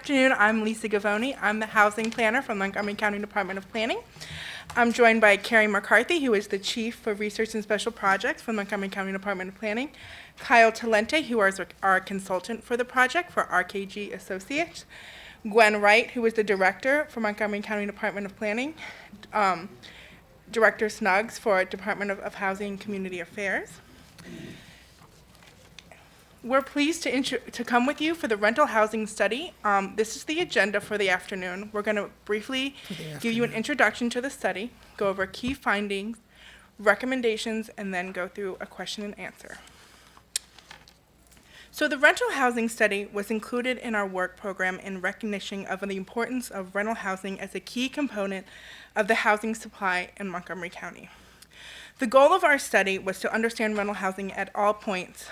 afternoon. I'm Lisa Gavoni. I'm the housing planner from Montgomery County Department of Planning. I'm joined by Carrie McCarthy, who is the Chief for Research and Special Projects from Montgomery County Department of Planning, Kyle Talente, who is our consultant for the project for Arkady Associates, Gwen Wright, who is the Director for Montgomery County Department of Planning, Director Snuggs for Department of Housing and Community Affairs. We're pleased to come with you for the rental housing study. This is the agenda for the afternoon. We're going to briefly give you an introduction to the study, go over key findings, recommendations, and then go through a question and answer. So the rental housing study was included in our work program in recognition of the importance of rental housing as a key component of the housing supply in Montgomery County. The goal of our study was to understand rental housing at all points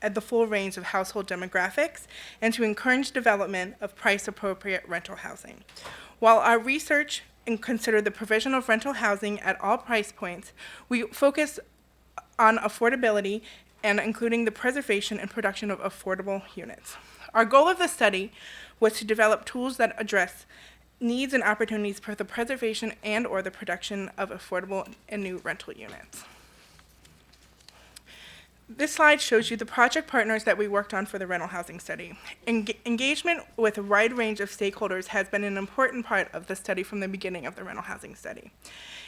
at the full range of household demographics and to encourage development of price-appropriate rental housing. While our research considered the provision of rental housing at all price points, we focused on affordability and including the preservation and production of affordable units. Our goal of the study was to develop tools that address needs and opportunities for the preservation and or the production of affordable and new rental units. This slide shows you the project partners that we worked on for the rental housing study. Engagement with a wide range of stakeholders has been an important part of the study from the beginning of the rental housing study.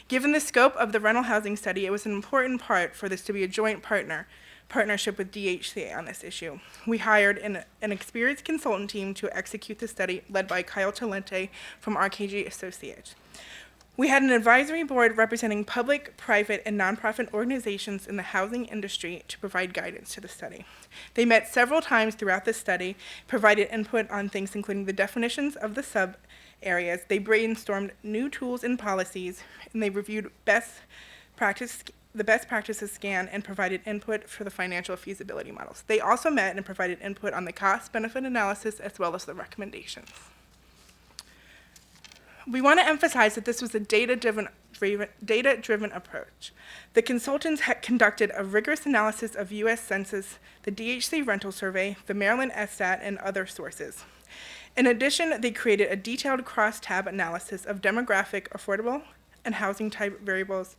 Given the scope of the rental housing study, it was an important part for this to be a joint partnership with DHCA on this issue. We hired an experienced consultant team to execute the study led by Kyle Talente from Arkady Associates. We had an advisory board representing public, private, and nonprofit organizations in the housing industry to provide guidance to the study. They met several times throughout the study, provided input on things including the definitions of the sub-areas. They brainstormed new tools and policies, and they reviewed the best practices scan and provided input for the financial feasibility models. They also met and provided input on the cost-benefit analysis as well as the recommendations. We want to emphasize that this was a data-driven approach. The consultants had conducted a rigorous analysis of U.S. Census, the DHC rental survey, the Maryland SSAT, and other sources. In addition, they created a detailed cross-tab analysis of demographic, affordable, and housing type variables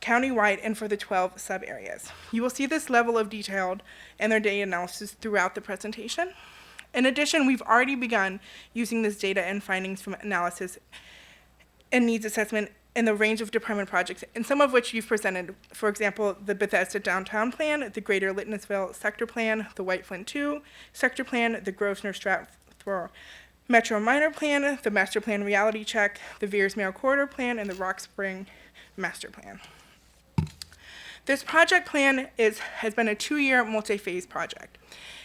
countywide and for the 12 sub-areas. You will see this level of detail in their data analysis throughout the presentation. In addition, we've already begun using this data and findings from analysis and needs assessment in the range of department projects, and some of which you've presented. For example, the Bethesda Downtown Plan, the Greater Lyttonville Sector Plan, the White Flint 2 Sector Plan, the Grosvenor Stratford Metro Minor Plan, the Master Plan Reality Check, the Veersmere Corridor Plan, and the Rock Spring Master Plan. This project plan has been a 2-year multi-phase project.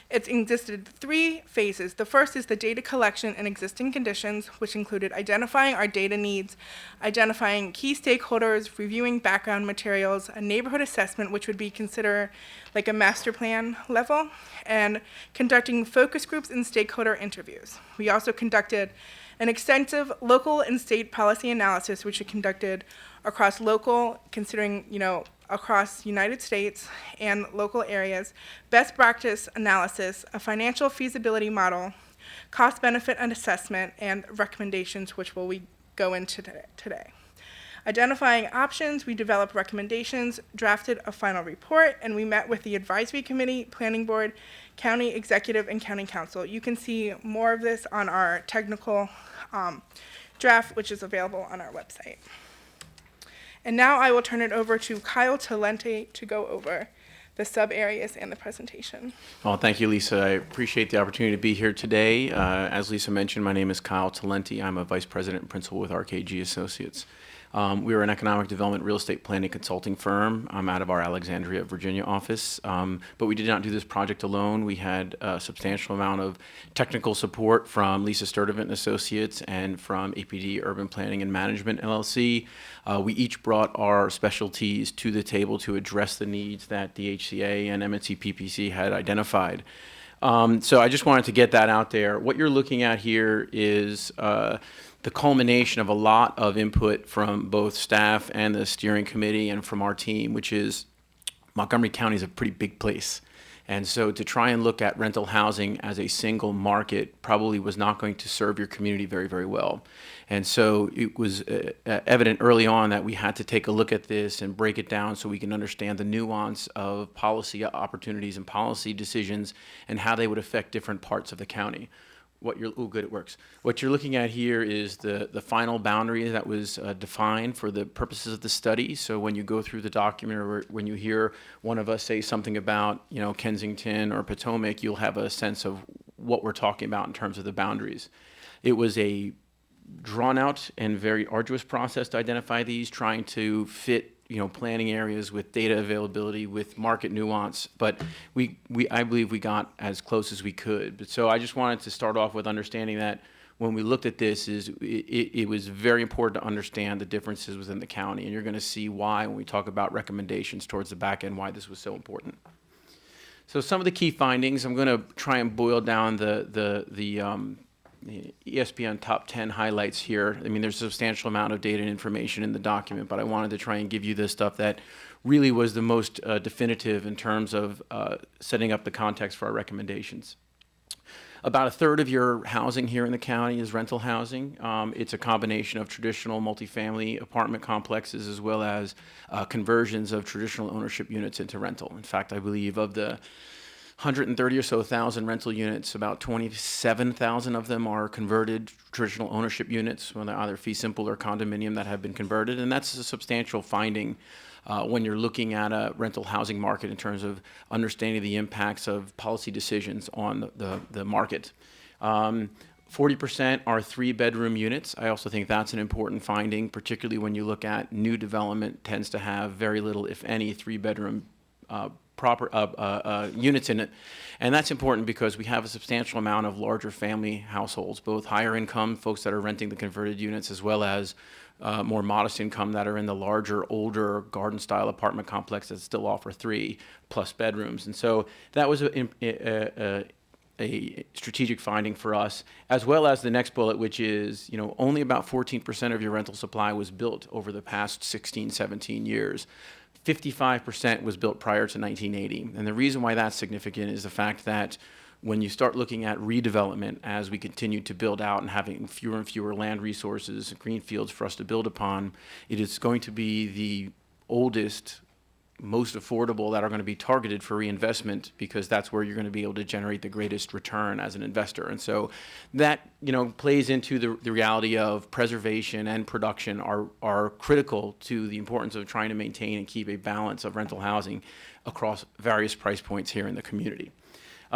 It's existed 3 phases. The first is the data collection and existing conditions, which included identifying our data needs, identifying key stakeholders, reviewing background materials, a neighborhood assessment, which would be considered like a master plan level, and conducting focus groups and stakeholder interviews. We also conducted an extensive local and state policy analysis, which we conducted across local, considering, across United States and local areas, best practice analysis, a financial feasibility model, cost-benefit assessment, and recommendations, which we go into today. Identifying options, we developed recommendations, drafted a final report, and we met with the advisory committee, planning board, county executive, and county council. You can see more of this on our technical draft, which is available on our website. And now I will turn it over to Kyle Talente to go over the sub-areas and the presentation. Well, thank you, Lisa. I appreciate the opportunity to be here today. As Lisa mentioned, my name is Kyle Talente. I'm a vice president and principal with Arkady Associates. We are an economic development real estate planning consulting firm. I'm out of our Alexandria, Virginia office, but we did not do this project alone. We had a substantial amount of technical support from Lisa Sturdivant and Associates and from APD Urban Planning and Management, LLC. We each brought our specialties to the table to address the needs that the HCA and MNC PPC had identified. So I just wanted to get that out there. What you're looking at here is the culmination of a lot of input from both staff and the steering committee and from our team, which is Montgomery County is a pretty big place. And so to try and look at rental housing as a single market probably was not going to serve your community very, very well. And so it was evident early on that we had to take a look at this and break it down so we can understand the nuance of policy opportunities and policy decisions and how they would affect different parts of the county. Good, it works. What you're looking at here is the final boundary that was defined for the purposes of the study. So when you go through the document or when you hear one of us say something about, Kensington or Potomac, you'll have a sense of what we're talking about in terms of the boundaries. It was a drawn out and very arduous process to identify these, trying to fit planning areas with data availability, with market nuance, but I believe we got as close as we could. But so I just wanted to start off with understanding that when we looked at this, it was very important to understand the differences within the county, and you're going to see why when we talk about recommendations towards the back end, why this was so important. So some of the key findings, I'm going to try and boil down the ESPN top 10 highlights here. I mean, there's a substantial amount of data and information in the document, but I wanted to try and give you the stuff that really was the most definitive in terms of setting up the context for our recommendations. About a third of your housing here in the county is rental housing. It's a combination of traditional multifamily apartment complexes as well as conversions of traditional ownership units into rental. In fact, I believe of the 130 or so thousand rental units, about 27,000 of them are converted traditional ownership units, whether either fee simple or condominium, that have been converted. And that's a substantial finding when you're looking at a rental housing market in terms of understanding the impacts of policy decisions on the market. 40% are 3-bedroom units. I also think that's an important finding, particularly when you look at new development tends to have very little, if any, 3-bedroom units in it. And that's important because we have a substantial amount of larger family households, both higher income folks that are renting the converted units as well as more modest income that are in the larger, older garden style apartment complex that still offer 3+ bedrooms. And so that was a strategic finding for us, as well as the next bullet, which is, only about 14% of your rental supply was built over the past 16, 17 years. 55% was built prior to 1980. And the reason why that's significant is the fact that when you start looking at redevelopment as we continue to build out and having fewer and fewer land resources, green fields for us to build upon, it is going to be the oldest, most affordable that are going to be targeted for reinvestment, because that's where you're going to be able to generate the greatest return as an investor. And so that plays into the reality of preservation and production are critical to the importance of trying to maintain and keep a balance of rental housing across various price points here in the community.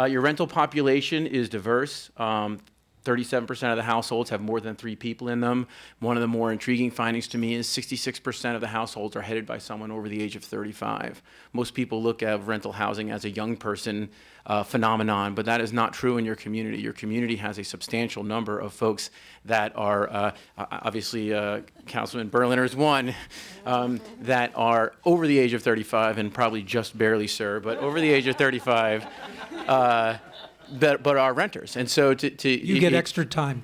Your rental population is diverse. 37% of the households have more than 3 people in them. One of the more intriguing findings to me is 66% of the households are headed by someone over the age of 35. Most people look at rental housing as a young person phenomenon, but that is not true in your community. Your community has a substantial number of folks that are, obviously Councilman Berliner is one, that are over the age of 35 and probably just barely, sir, but over the age of 35. But are renters, and so you get extra time.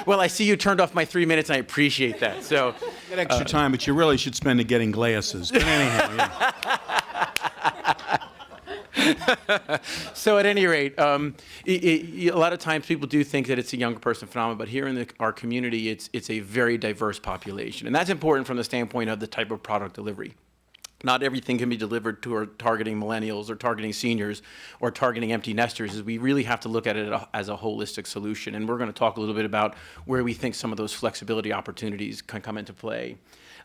Well, I see you turned off my 3 minutes, and I appreciate that. So you get extra time, but you really should spend it getting glasses. But anyhow, yeah. So at any rate, a lot of times people do think that it's a younger person phenomenon, but here in our community, it's a very diverse population, and that's important from the standpoint of the type of product delivery. Not everything can be delivered to targeting millennials or targeting seniors or targeting empty nesters. We really have to look at it as a holistic solution. And we're going to talk a little bit about where we think some of those flexibility opportunities can come into play.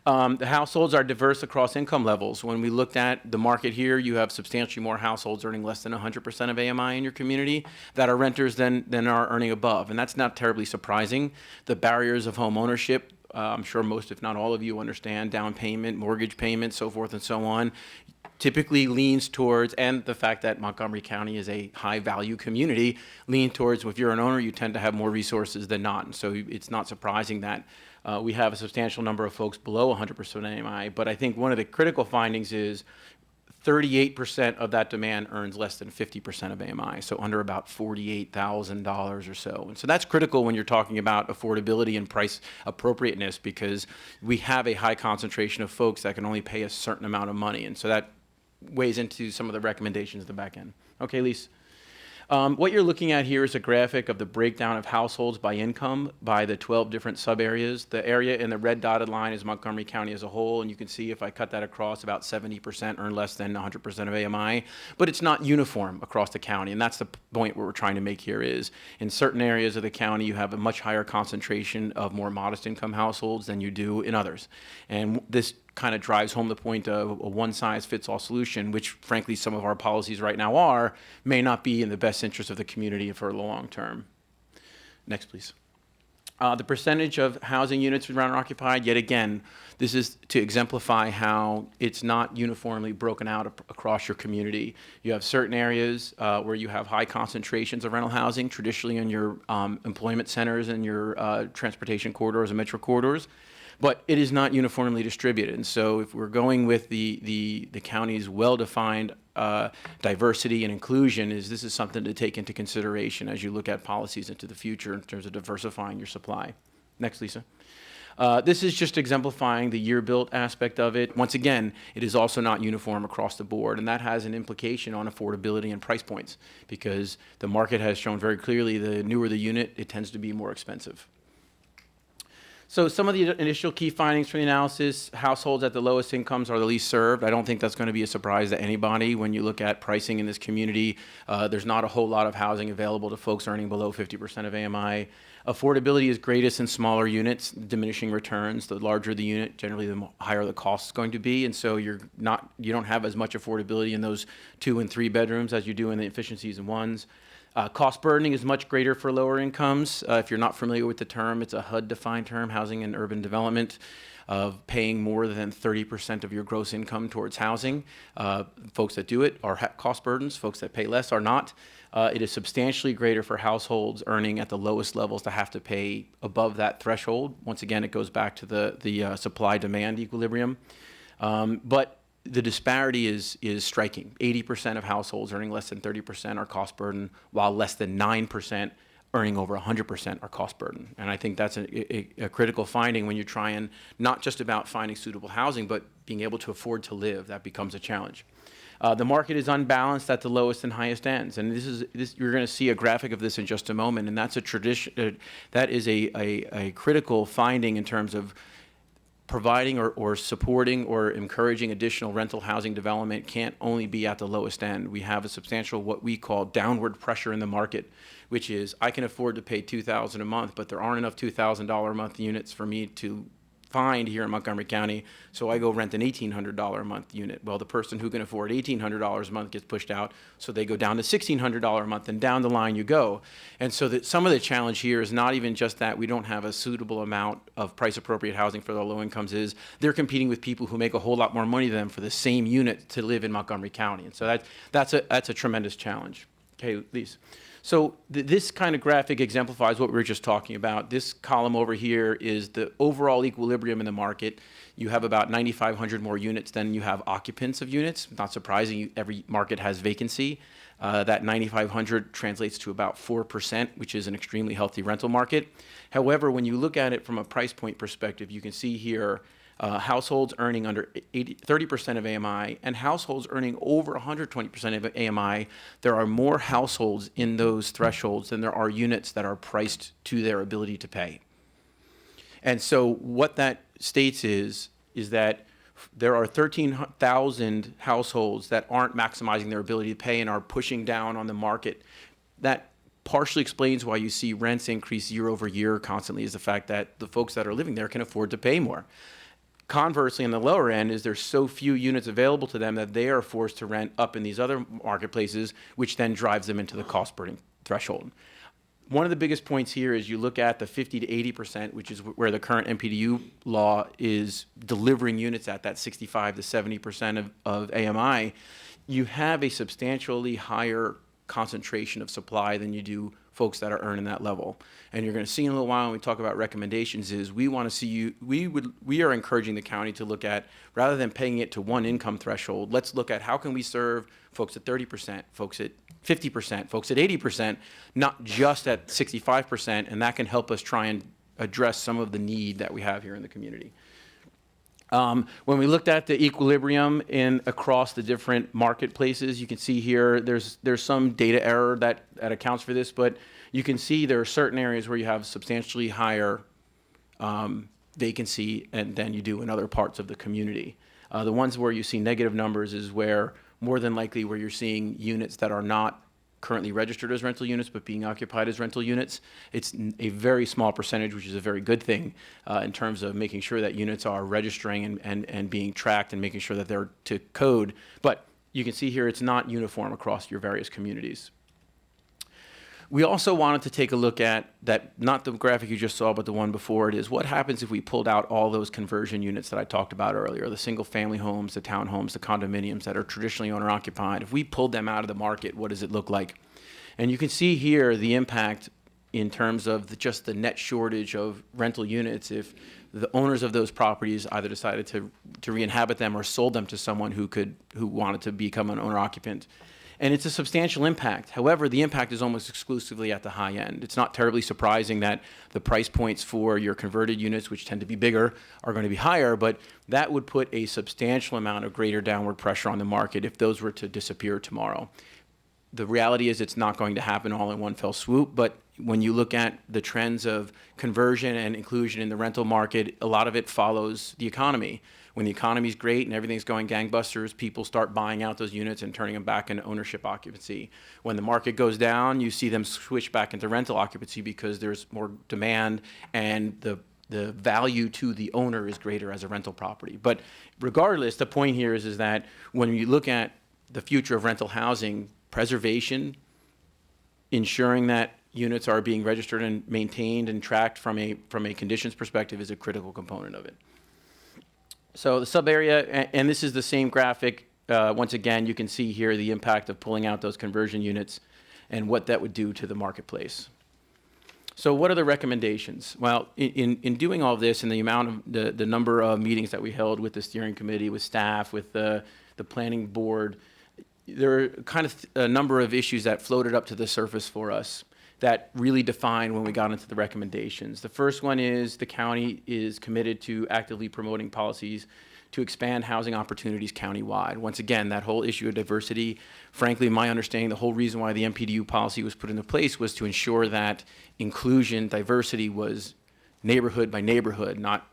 The households are diverse across income levels. When we looked at the market here, you have substantially more households earning less than 100% of AMI in your community that are renters than are earning above. And that's not terribly surprising. The barriers of home ownership, I'm sure most, if not all of you, understand down payment, mortgage payment, so forth and so on, typically leans towards, and the fact that Montgomery County is a high-value community, lean towards, if you're an owner, you tend to have more resources than not. And so it's not surprising that we have a substantial number of folks below 100% AMI. But I think one of the critical findings is 38% of that demand earns less than 50% of AMI, so under about $48,000 or so. And so that's critical when you're talking about affordability and price appropriateness, because we have a high concentration of folks that can only pay a certain amount of money. And so that weighs into some of the recommendations at the back end. Okay, Lise. What you're looking at here is a graphic of the breakdown of households by income by the 12 different sub-areas. The area in the red dotted line is Montgomery County as a whole, and you can see if I cut that across, about 70% earn less than 100% of AMI, but it's not uniform across the county, and that's the point we're trying to make here is in certain areas of the county you have a much higher concentration of more modest income households than you do in others. And this kind of drives home the point of a one-size-fits-all solution, which frankly some of our policies right now may not be in the best interest of the community for the long term. Next, please. The percentage of housing units around occupied, yet again, this is to exemplify how it's not uniformly broken out across your community. You have certain areas where you have high concentrations of rental housing, traditionally in your employment centers and your transportation corridors and metro corridors. But it is not uniformly distributed. And so if we're going with the county's well-defined diversity and inclusion, this is something to take into consideration as you look at policies into the future in terms of diversifying your supply. Next, Lisa. This is just exemplifying the year-built aspect of it. Once again, it is also not uniform across the board, and that has an implication on affordability and price points because the market has shown very clearly the newer the unit, it tends to be more expensive. So some of the initial key findings from the analysis, households at the lowest incomes are the least served. I don't think that's going to be a surprise to anybody when you look at pricing in this community. There's not a whole lot of housing available to folks earning below 50% of AMI. Affordability is greatest in smaller units, diminishing returns. The larger the unit, generally the higher the cost is going to be. And so you don't have as much affordability in those 2 and 3 bedrooms as you do in the efficiencies in ones. Cost burdening is much greater for lower incomes. If you're not familiar with the term, it's a HUD-defined term, housing and urban development, of paying more than 30% of your gross income towards housing. Folks that do it are cost burdens. Folks that pay less are not. It is substantially greater for households earning at the lowest levels to have to pay above that threshold. Once again, it goes back to the supply-demand equilibrium. But the disparity is striking. 80% of households earning less than 30% are cost burden, while less than 9% earning over 100% are cost burden. And I think that's a critical finding when you're trying not just about finding suitable housing, but being able to afford to live. That becomes a challenge. The market is unbalanced at the lowest and highest ends, and you're going to see a graphic of this in just a moment. And that's a tradition. That is a critical finding in terms of providing or supporting or encouraging additional rental housing development can't only be at the lowest end. We have a substantial what we call downward pressure in the market, which is I can afford to pay $2,000 a month, but there aren't enough $2,000 a month units for me to find here in Montgomery County, so I go rent an $1,800 a month unit. Well, the person who can afford $1,800 a month gets pushed out, so they go down to $1,600 a month, and down the line you go. And so that some of the challenge here is not even just that we don't have a suitable amount of price-appropriate housing for the low incomes, is they're competing with people who make a whole lot more money than them for the same unit to live in Montgomery County. And so that's a tremendous challenge. Okay, Lise. So this kind of graphic exemplifies what we were just talking about. This column over here is the overall equilibrium in the market. You have about 9,500 more units than you have occupants of units. Not surprising, every market has vacancy. That 9,500 translates to about 4%, which is an extremely healthy rental market. However, when you look at it from a price point perspective, you can see here households earning under 30% of AMI and households earning over 120% of AMI, there are more households in those thresholds than there are units that are priced to their ability to pay. And so what that states is that there are 13,000 households that aren't maximizing their ability to pay and are pushing down on the market. That partially explains why you see rents increase year over year constantly, is the fact that the folks that are living there can afford to pay more. Conversely, on the lower end, is there's so few units available to them that they are forced to rent up in these other marketplaces, which then drives them into the cost burden threshold. One of the biggest points here is you look at the 50 to 80%, which is where the current MPDU law is delivering units at, that 65 to 70% of AMI. You have a substantially higher concentration of supply than you do folks that are earning that level. And you're going to see in a little while when we talk about recommendations is we want to see you, we are encouraging the county to look at, rather than paying it to one income threshold, let's look at how can we serve folks at 30%, folks at 50%, folks at 80%, not just at 65%, and that can help us try and address some of the need that we have here in the community. When we looked at the equilibrium across the different marketplaces, you can see here there's some data error that accounts for this, but you can see there are certain areas where you have substantially higher vacancy than you do in other parts of the community. The ones where you see negative numbers is where more than likely where you're seeing units that are not currently registered as rental units but being occupied as rental units. It's a very small percentage, which is a very good thing in terms of making sure that units are registering and being tracked and making sure that they're to code. But you can see here it's not uniform across your various communities. We also wanted to take a look at that, not the graphic you just saw, but the one before it, is what happens if we pulled out all those conversion units that I talked about earlier, the single family homes, the townhomes, the condominiums that are traditionally owner occupied. If we pulled them out of the market, what does it look like? And you can see here the impact in terms of just the net shortage of rental units if the owners of those properties either decided to re-inhabit them or sold them to someone who wanted to become an owner occupant. And it's a substantial impact. However, the impact is almost exclusively at the high end. It's not terribly surprising that the price points for your converted units, which tend to be bigger, are going to be higher, but that would put a substantial amount of greater downward pressure on the market if those were to disappear tomorrow. The reality is it's not going to happen all in one fell swoop, but when you look at the trends of conversion and inclusion in the rental market, a lot of it follows the economy. When the economy's great and everything's going gangbusters, people start buying out those units and turning them back into ownership occupancy. When the market goes down, you see them switch back into rental occupancy because there's more demand and the value to the owner is greater as a rental property. But regardless, the point here is that when you look at the future of rental housing, preservation, ensuring that units are being registered and maintained and tracked from a conditions perspective is a critical component of it. So the sub-area, and this is the same graphic. Once again, you can see here the impact of pulling out those conversion units and what that would do to the marketplace. So what are the recommendations? Well, in doing all of this and the amount of the number of meetings that we held with the steering committee, with staff, with the planning board, there are kind of a number of issues that floated up to the surface for us that really defined when we got into the recommendations. The first one is the county is committed to actively promoting policies to expand housing opportunities countywide. Once again, that whole issue of diversity, frankly, my understanding, the whole reason why the MPDU policy was put into place was to ensure that inclusion, diversity was neighborhood by neighborhood, not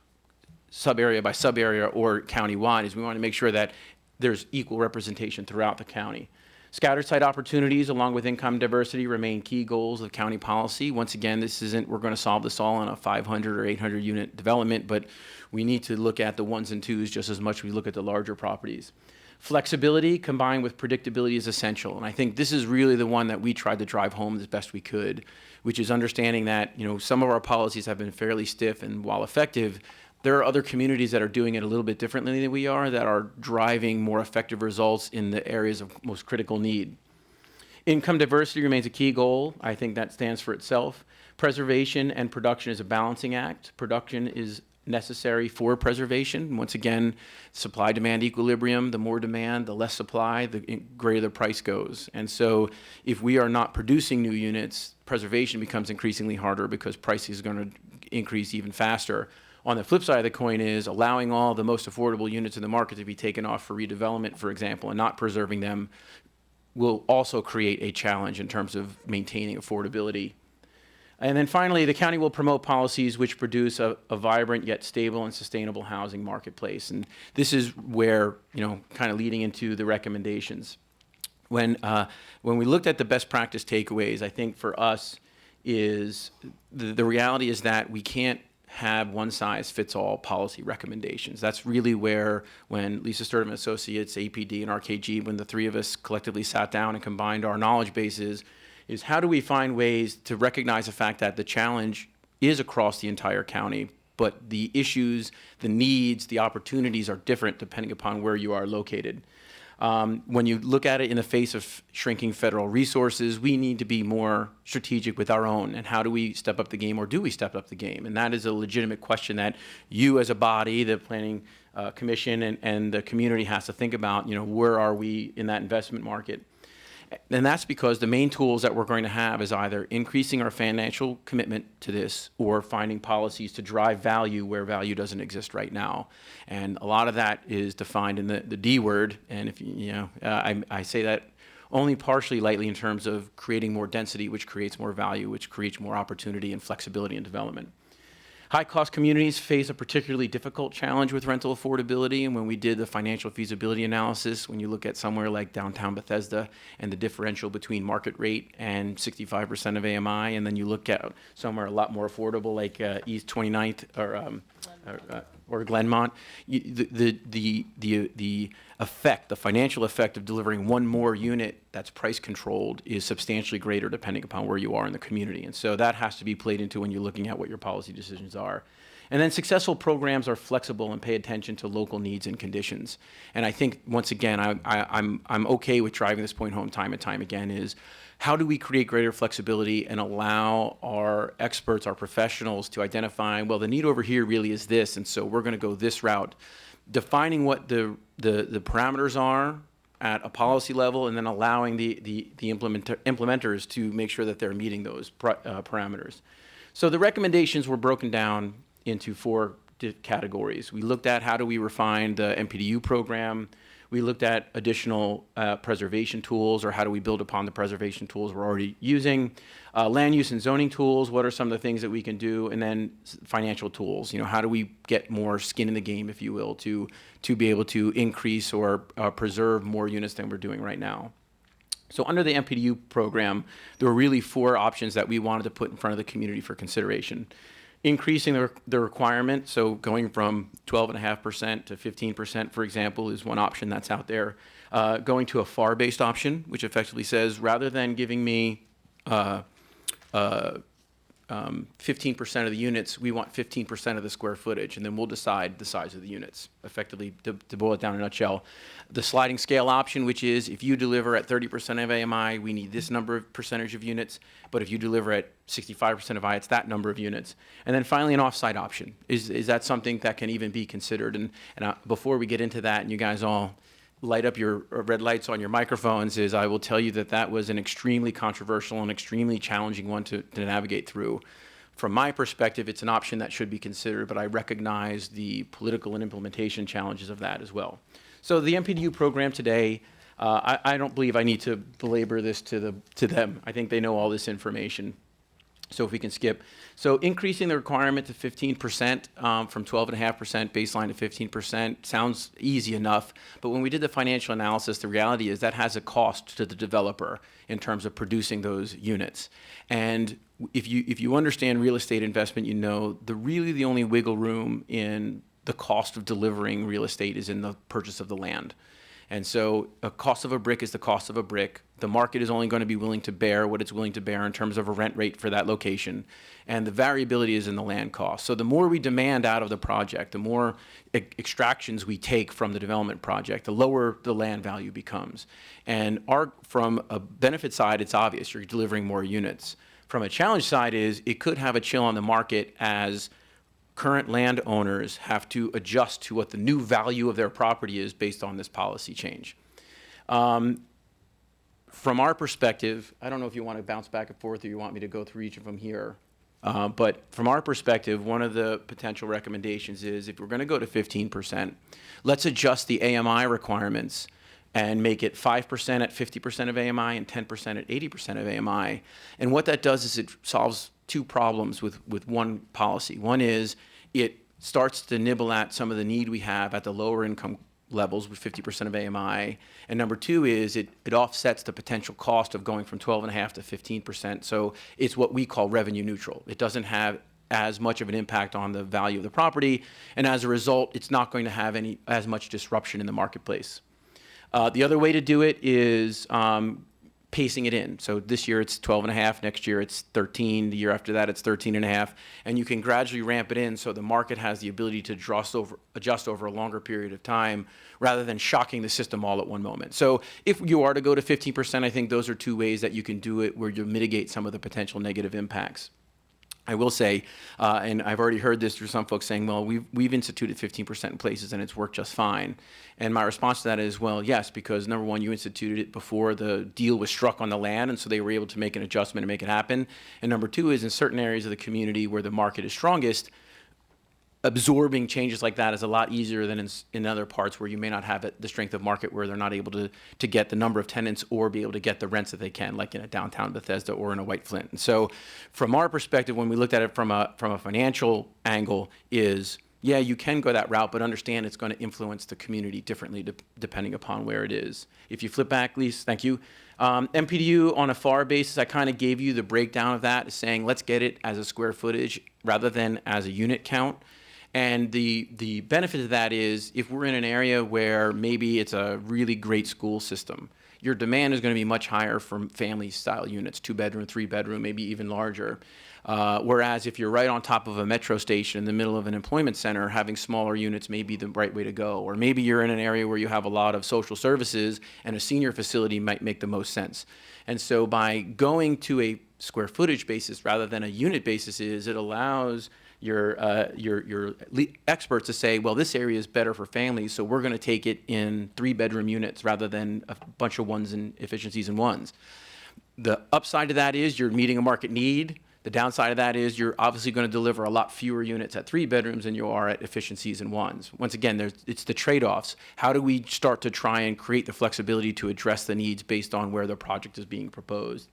sub-area by sub-area or countywide, is we want to make sure that there's equal representation throughout the county. Scattered site opportunities along with income diversity remain key goals of county policy. Once again, we're going to solve this all on a 500 or 800 unit development, but we need to look at the ones and twos just as much as we look at the larger properties. Flexibility combined with predictability is essential, and I think this is really the one that we tried to drive home as best we could, which is understanding that some of our policies have been fairly stiff, and while effective, there are other communities that are doing it a little bit differently than we are that are driving more effective results in the areas of most critical need. Income diversity remains a key goal. I think that stands for itself. Preservation and production is a balancing act. Production is necessary for preservation. Once again, supply-demand equilibrium, the more demand, the less supply, the greater the price goes. And so if we are not producing new units, preservation becomes increasingly harder because price is going to increase even faster. On the flip side of the coin is allowing all the most affordable units in the market to be taken off for redevelopment, for example, and not preserving them will also create a challenge in terms of maintaining affordability. And then finally, the county will promote policies which produce a vibrant yet stable and sustainable housing marketplace. And this is where, kind of leading into the recommendations. When we looked at the best practice takeaways, I think for us is the reality is that we can't have one-size-fits-all policy recommendations. That's really where, when Lisa Sturdivant Associates, APD, and RKG, when the three of us collectively sat down and combined our knowledge bases, is how do we find ways to recognize the fact that the challenge is across the entire county, but the issues, the needs, the opportunities are different depending upon where you are located. When you look at it in the face of shrinking federal resources, we need to be more strategic with our own. And how do we step up the game, or do we step up the game? And that is a legitimate question that you as a body, the Planning Commission and the community has to think about, where are we in that investment market? And that's because the main tools that we're going to have is either increasing our financial commitment to this or finding policies to drive value where value doesn't exist right now. And a lot of that is defined in the D word. And if I say that only partially lightly in terms of creating more density, which creates more value, which creates more opportunity and flexibility in development. High-cost communities face a particularly difficult challenge with rental affordability, and when we did the financial feasibility analysis, when you look at somewhere like downtown Bethesda and the differential between market rate and 65% of AMI, and then you look at somewhere a lot more affordable like East 29th or Glenmont, the effect, the financial effect of delivering one more unit that's price controlled is substantially greater depending upon where you are in the community. And so that has to be played into when you're looking at what your policy decisions are. And then successful programs are flexible and pay attention to local needs and conditions. And I think, once again, I'm okay with driving this point home time and time again is, how do we create greater flexibility and allow our experts, our professionals to identify, well, the need over here really is this, and so we're going to go this route. Defining what the parameters are at a policy level, and then allowing the implementers to make sure that they're meeting those parameters. So the recommendations were broken down into 4 categories. We looked at how do we refine the MPDU program. We looked at additional preservation tools, or how do we build upon the preservation tools we're already using. Land use and zoning tools, what are some of the things that we can do? And then financial tools, how do we get more skin in the game, if you will, to be able to increase or preserve more units than we're doing right now. So under the MPDU program, there were really 4 options that we wanted to put in front of the community for consideration. Increasing the requirement, so going from 12.5% to 15%, for example, is one option that's out there. Going to a FAR-based option, which effectively says, rather than giving me 15% of the units, we want 15% of the square footage, and then we'll decide the size of the units. Effectively, to boil it down in a nutshell, the sliding scale option, which is if you deliver at 30% of AMI, we need this number of percentage of units, but if you deliver at 65% of I, it's that number of units. And then finally, an offsite option. Is that something that can even be considered? And before we get into that, and you guys all light up your red lights on your microphones, is I will tell you that was an extremely controversial and extremely challenging one to navigate through. From my perspective, it's an option that should be considered, but I recognize the political and implementation challenges of that as well. So the MPDU program today, I don't believe I need to belabor this to them. I think they know all this information. So if we can skip. So increasing the requirement to 15% from 12.5% baseline to 15% sounds easy enough, but when we did the financial analysis, the reality is that has a cost to the developer in terms of producing those units. And if you understand real estate investment, you know the only wiggle room in the cost of delivering real estate is in the purchase of the land. And so a cost of a brick is the cost of a brick. The market is only going to be willing to bear what it's willing to bear in terms of a rent rate for that location. And the variability is in the land cost. So the more we demand out of the project, the more extractions we take from the development project, the lower the land value becomes. And from a benefit side, it's obvious you're delivering more units. From a challenge side is it could have a chill on the market as current landowners have to adjust to what the new value of their property is based on this policy change. From our perspective, I don't know if you want to bounce back and forth or you want me to go through each of them here. But from our perspective, one of the potential recommendations is if we're going to go to 15%, let's adjust the AMI requirements and make it 5% at 50% of AMI and 10% at 80% of AMI. And what that does is it solves 2 problems with one policy. One is it starts to nibble at some of the need we have at the lower income levels with 50% of AMI. And number 2 is it offsets the potential cost of going from 12.5% to 15%. So it's what we call revenue neutral. It doesn't have as much of an impact on the value of the property. And as a result, it's not going to have as much disruption in the marketplace. The other way to do it is pacing it in. So this year it's 12.5, next year it's 13, the year after that it's 13.5, and you can gradually ramp it in so the market has the ability to adjust over a longer period of time rather than shocking the system all at one moment. So if you are to go to 15%, I think those are 2 ways that you can do it where you mitigate some of the potential negative impacts. I will say, and I've already heard this through some folks saying, well, we've instituted 15% in places and it's worked just fine. And my response to that is, well, yes, because number one, you instituted it before the deal was struck on the land, and so they were able to make an adjustment and make it happen. And number two is in certain areas of the community where the market is strongest, absorbing changes like that is a lot easier than in other parts where you may not have the strength of market, where they're not able to get the number of tenants or be able to get the rents that they can, like in a downtown Bethesda or in a White Flint. And so from our perspective, when we looked at it from a financial angle, is, yeah, you can go that route, but understand it's going to influence the community differently depending upon where it is. If you flip back, Lise, thank you. MPDU on a FAR basis, I kind of gave you the breakdown of that, saying let's get it as a square footage rather than as a unit count. And the benefit of that is if we're in an area where maybe it's a really great school system, your demand is going to be much higher for family-style units, 2-bedroom, 3-bedroom, maybe even larger. Whereas if you're right on top of a metro station in the middle of an employment center, having smaller units may be the right way to go. Or maybe you're in an area where you have a lot of social services and a senior facility might make the most sense. And so by going to a square footage basis rather than a unit basis, it allows your experts to say, well, this area is better for families, so we're going to take it in 3-bedroom units rather than a bunch of ones and efficiencies in ones. The upside to that is you're meeting a market need. The downside of that is you're obviously going to deliver a lot fewer units at 3 bedrooms than you are at efficiencies in ones. Once again, it's the trade-offs. How do we start to try and create the flexibility to address the needs based on where the project is being proposed?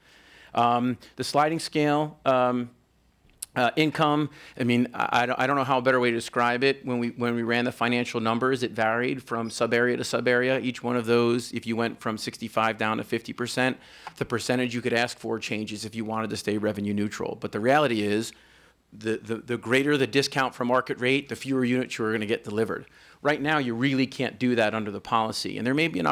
The sliding scale, income, I mean, I don't know how a better way to describe it. When we ran the financial numbers, it varied from sub-area to sub-area. Each one of those, if you went from 65 down to 50%, the percentage you could ask for changes if you wanted to stay revenue neutral. But the reality is, the greater the discount from market rate, the fewer units you're going to get delivered. Right now, you really can't do that under the policy. And there may be an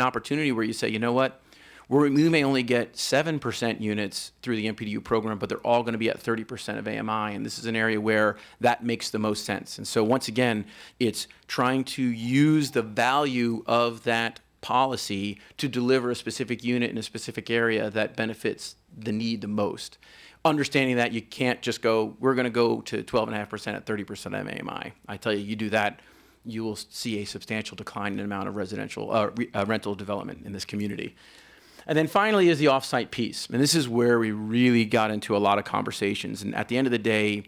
opportunity where you say, you know what? We may only get 7% units through the MPDU program, but they're all going to be at 30% of AMI, and this is an area where that makes the most sense. And so once again, it's trying to use the value of that policy to deliver a specific unit in a specific area that benefits the need the most. Understanding that you can't just go, we're going to go to 12.5% at 30% of AMI. I tell you, you do that, you will see a substantial decline in the amount of residential rental development in this community. And then finally is the off-site piece. And this is where we really got into a lot of conversations. And at the end of the day,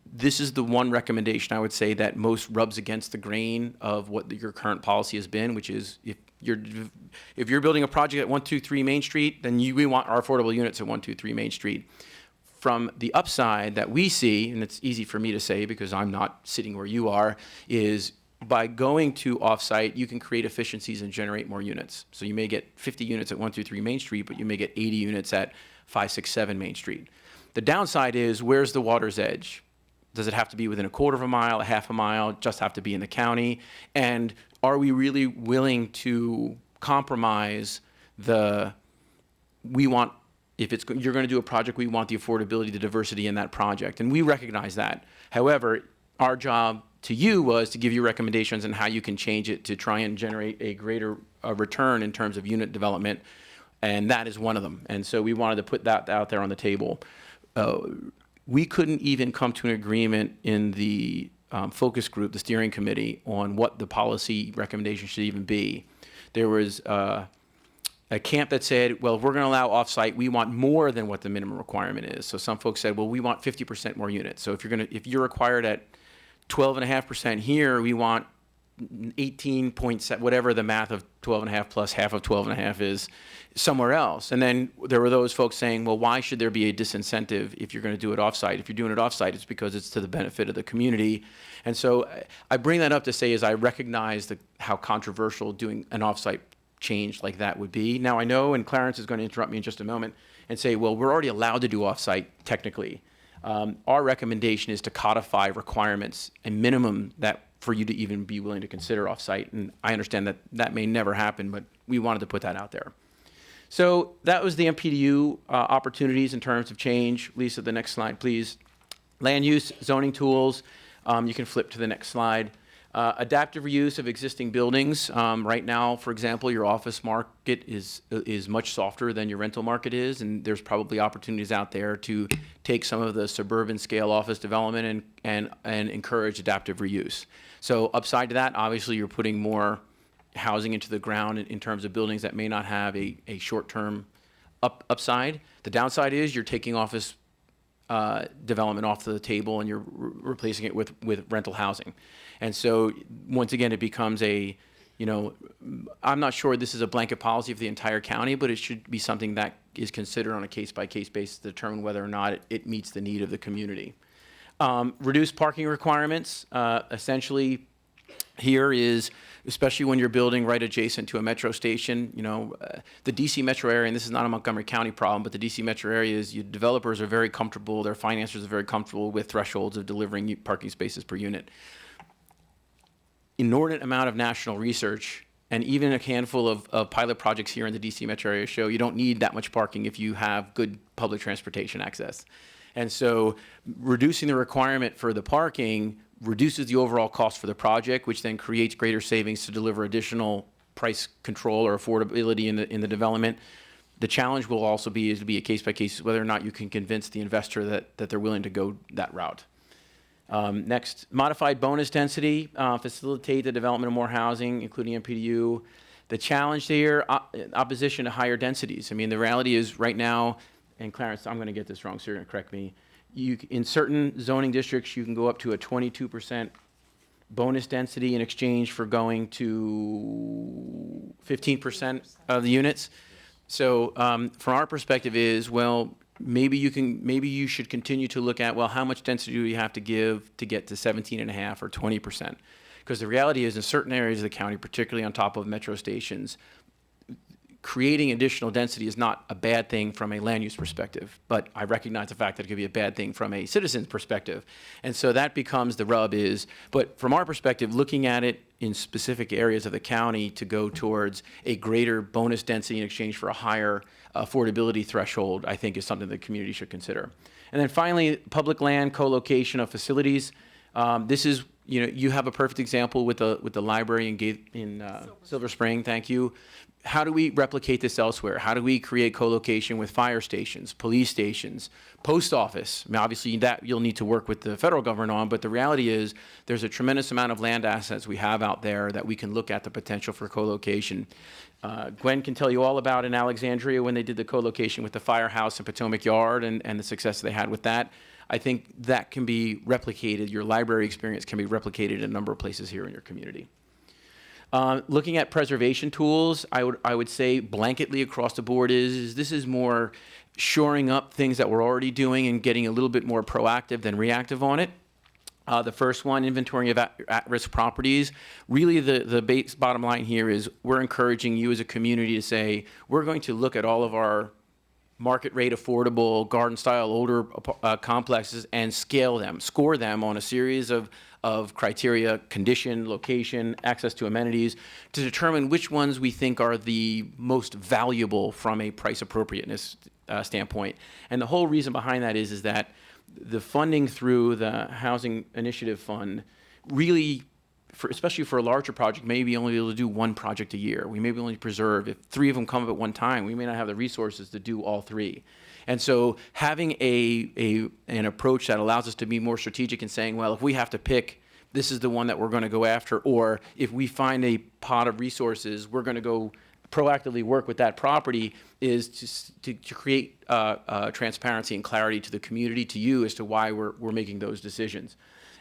this is the one recommendation I would say that most rubs against the grain of what your current policy has been, which is if you're building a project at 123 Main Street, then we want our affordable units at 123 Main Street. From the upside that we see, and it's easy for me to say because I'm not sitting where you are, is by going to off-site, you can create efficiencies and generate more units. So you may get 50 units at 123 Main Street, but you may get 80 units at 567 Main Street. The downside is, where's the water's edge? Does it have to be within a quarter of a mile, a half a mile, just have to be in the county? And are we really willing to compromise you're going to do a project, we want the affordability, the diversity in that project. And we recognize that. However, our job to you was to give you recommendations on how you can change it to try and generate a greater return in terms of unit development, and that is one of them. And so we wanted to put that out there on the table. We couldn't even come to an agreement in the focus group, the steering committee, on what the policy recommendation should even be. There was a camp that said, well, if we're going to allow off-site, we want more than what the minimum requirement is. So some folks said, well, we want 50% more units. So if you're required at 12.5% here, we want 18.7, whatever the math of 12.5 plus half of 12.5 is somewhere else. And then there were those folks saying, well, why should there be a disincentive if you're going to do it offsite? If you're doing it offsite, it's because it's to the benefit of the community. And so I bring that up to say is I recognize how controversial doing an offsite change like that would be. Now I know, and Clarence is going to interrupt me in just a moment and say, well, we're already allowed to do offsite technically. Our recommendation is to codify requirements, a minimum that for you to even be willing to consider offsite. And I understand that that may never happen, but we wanted to put that out there. So that was the MPDU opportunities in terms of change. Lisa, the next slide, please. Land use, zoning tools. You can flip to the next slide. Adaptive reuse of existing buildings. Right now, for example, your office market is much softer than your rental market is, and there's probably opportunities out there to take some of the suburban scale office development and encourage adaptive reuse. So upside to that, obviously, you're putting more housing into the ground in terms of buildings that may not have a short-term upside. The downside is you're taking office development off the table and you're replacing it with rental housing. And so once again, it becomes I'm not sure this is a blanket policy for the entire county, but it should be something that is considered on a case-by-case basis to determine whether or not it meets the need of the community. Reduced parking requirements, essentially here is, especially when you're building right adjacent to a metro station, the DC metro area, and this is not a Montgomery County problem, but the DC metro area is developers are very comfortable, their financiers are very comfortable with thresholds of delivering parking spaces per unit. Inordinate amount of national research and even a handful of pilot projects here in the DC metro area show you don't need that much parking if you have good public transportation access. And so reducing the requirement for the parking reduces the overall cost for the project, which then creates greater savings to deliver additional price control or affordability in the development. The challenge will also be a case by case whether or not you can convince the investor that they're willing to go that route. Next, modified bonus density, facilitate the development of more housing, including MPDU. The challenge there, opposition to higher densities. I mean, the reality is right now, and Clarence, I'm going to get this wrong, so you're going to correct me. In certain zoning districts, you can go up to a 22% bonus density in exchange for going to 15% of the units. So from our perspective is, well, maybe you should continue to look at, well, how much density do you have to give to get to 17.5 or 20%? Because the reality is in certain areas of the county, particularly on top of metro stations, creating additional density is not a bad thing from a land use perspective, but I recognize the fact that it could be a bad thing from a citizen's perspective. And so that becomes the rub is, but from our perspective, looking at it in specific areas of the county to go towards a greater bonus density in exchange for a higher affordability threshold, I think is something the community should consider. And then finally, public land co-location of facilities. This is, you have a perfect example with the library in Silver Spring, thank you. How do we replicate this elsewhere? How do we create co-location with fire stations, police stations, post office? I mean, obviously, that you'll need to work with the federal government on, but the reality is there's a tremendous amount of land assets we have out there that we can look at the potential for co-location. Gwen can tell you all about in Alexandria when they did the co-location with the firehouse in Potomac Yard and the success they had with that. I think that can be replicated. Your library experience can be replicated in a number of places here in your community. Looking at preservation tools, I would say blanketly across the board this is more shoring up things that we're already doing and getting a little bit more proactive than reactive on it. The first one, inventory of at-risk properties. Really the bottom line here is we're encouraging you as a community to say, we're going to look at all of our market rate affordable garden style older complexes and score them on a series of criteria, condition, location, access to amenities, to determine which ones we think are the most valuable from a price appropriateness standpoint. And the whole reason behind that is that the funding through the Housing Initiative Fund really, especially for a larger project, maybe only be able to do one project a year. We may be only preserve, if 3 of them come up at one time, we may not have the resources to do all 3. And so having an approach that allows us to be more strategic in saying, well, if we have to pick, this is the one that we're going to go after, or if we find a pot of resources, we're going to go proactively work with that property, is to create transparency and clarity to the community, to you, as to why we're making those decisions.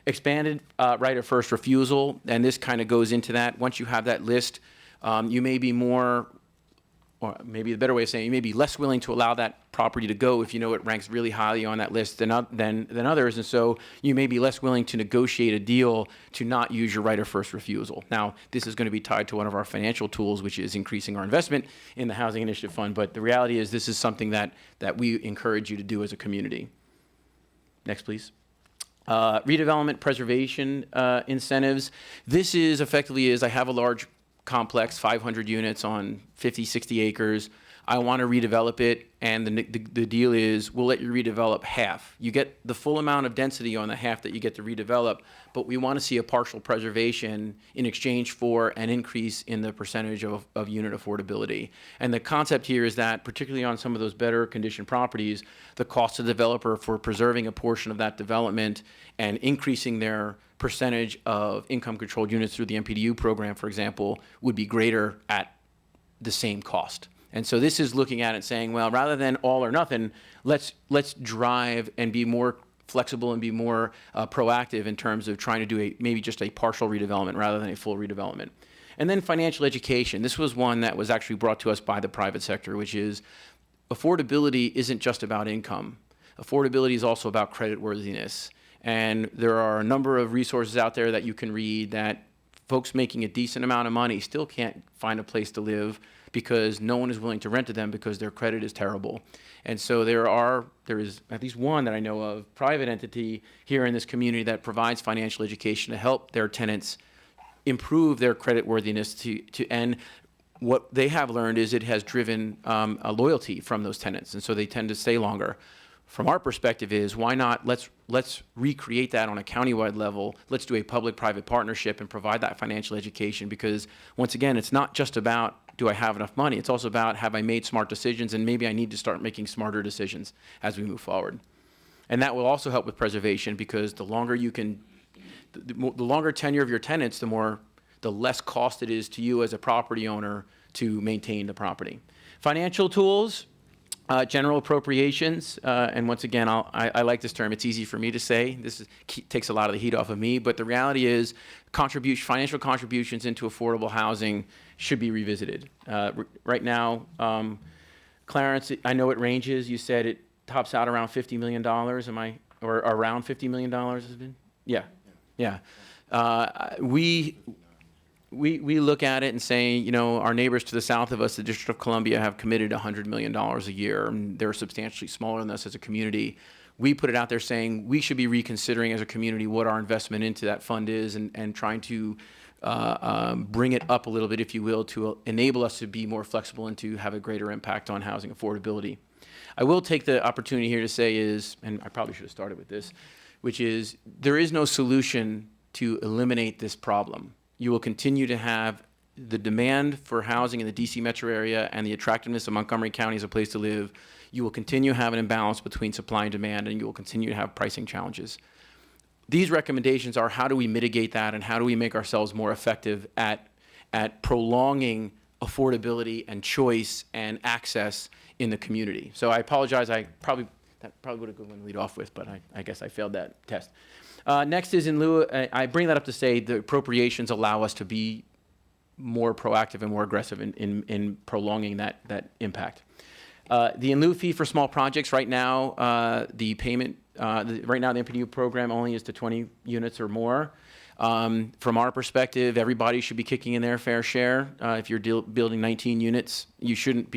Expanded right of first refusal, and this kind of goes into that. Once you have that list, you may be more, or maybe the better way of saying it, you may be less willing to allow that property to go if you know it ranks really highly on that list than others, and so you may be less willing to negotiate a deal to not use your right of first refusal. Now, this is going to be tied to one of our financial tools, which is increasing our investment in the Housing Initiative Fund, but the reality is this is something that we encourage you to do as a community. Next, please. Redevelopment preservation incentives. This is effectively I have a large complex, 500 units on 50, 60 acres. I want to redevelop it, and the deal is we'll let you redevelop half. You get the full amount of density on the half that you get to redevelop, but we want to see a partial preservation in exchange for an increase in the percentage of unit affordability. And the concept here is that, particularly on some of those better conditioned properties, the cost to the developer for preserving a portion of that development and increasing their percentage of income-controlled units through the MPDU program, for example, would be greater at the same cost. And so this is looking at it saying, well, rather than all or nothing, let's drive and be more flexible and be more proactive in terms of trying to do maybe just a partial redevelopment rather than a full redevelopment. And then financial education. This was one that was actually brought to us by the private sector, which is affordability isn't just about income. Affordability is also about creditworthiness. And there are a number of resources out there that you can read that folks making a decent amount of money still can't find a place to live because no one is willing to rent to them because their credit is terrible. And so there is at least one that I know of, private entity here in this community that provides financial education to help their tenants improve their creditworthiness and what they have learned is it has driven a loyalty from those tenants, and so they tend to stay longer. From our perspective is, why not, let's recreate that on a countywide level. Let's do a public-private partnership and provide that financial education, because once again, it's not just about, do I have enough money? It's also about, have I made smart decisions, and maybe I need to start making smarter decisions as we move forward. And that will also help with preservation, because the longer you can, the longer tenure of your tenants, the less cost it is to you as a property owner to maintain the property. Financial tools. General appropriations, and once again, I like this term. It's easy for me to say. Takes a lot of the heat off of me, but the reality is financial contributions into affordable housing should be revisited. Right now, Clarence, I know it ranges. You said it tops out around $50 million, or around $50 million has been? Yeah. We look at it and say, you know, our neighbors to the south of us, the District of Columbia, have committed $100 million a year, and they're substantially smaller than us as a community. We put it out there saying we should be reconsidering as a community what our investment into that fund is, and trying to bring it up a little bit, if you will, to enable us to be more flexible and to have a greater impact on housing affordability. I will take the opportunity here to say is, and I probably should have started with this, which is there is no solution to eliminate this problem. You will continue to have the demand for housing in the DC metro area and the attractiveness of Montgomery County as a place to live. You will continue to have an imbalance between supply and demand, and you will continue to have pricing challenges. These recommendations are, how do we mitigate that, and how do we make ourselves more effective at prolonging affordability and choice and access in the community. So I apologize. That probably would have been one to lead off with, but I guess I failed that test. Next is, in lieu, I bring that up to say the appropriations allow us to be more proactive and more aggressive in prolonging that impact. The in lieu fee for small projects, right now, the payment, right now the MPDU program only is to 20 units or more. From our perspective, everybody should be kicking in their fair share. If you're building 19 units, you shouldn't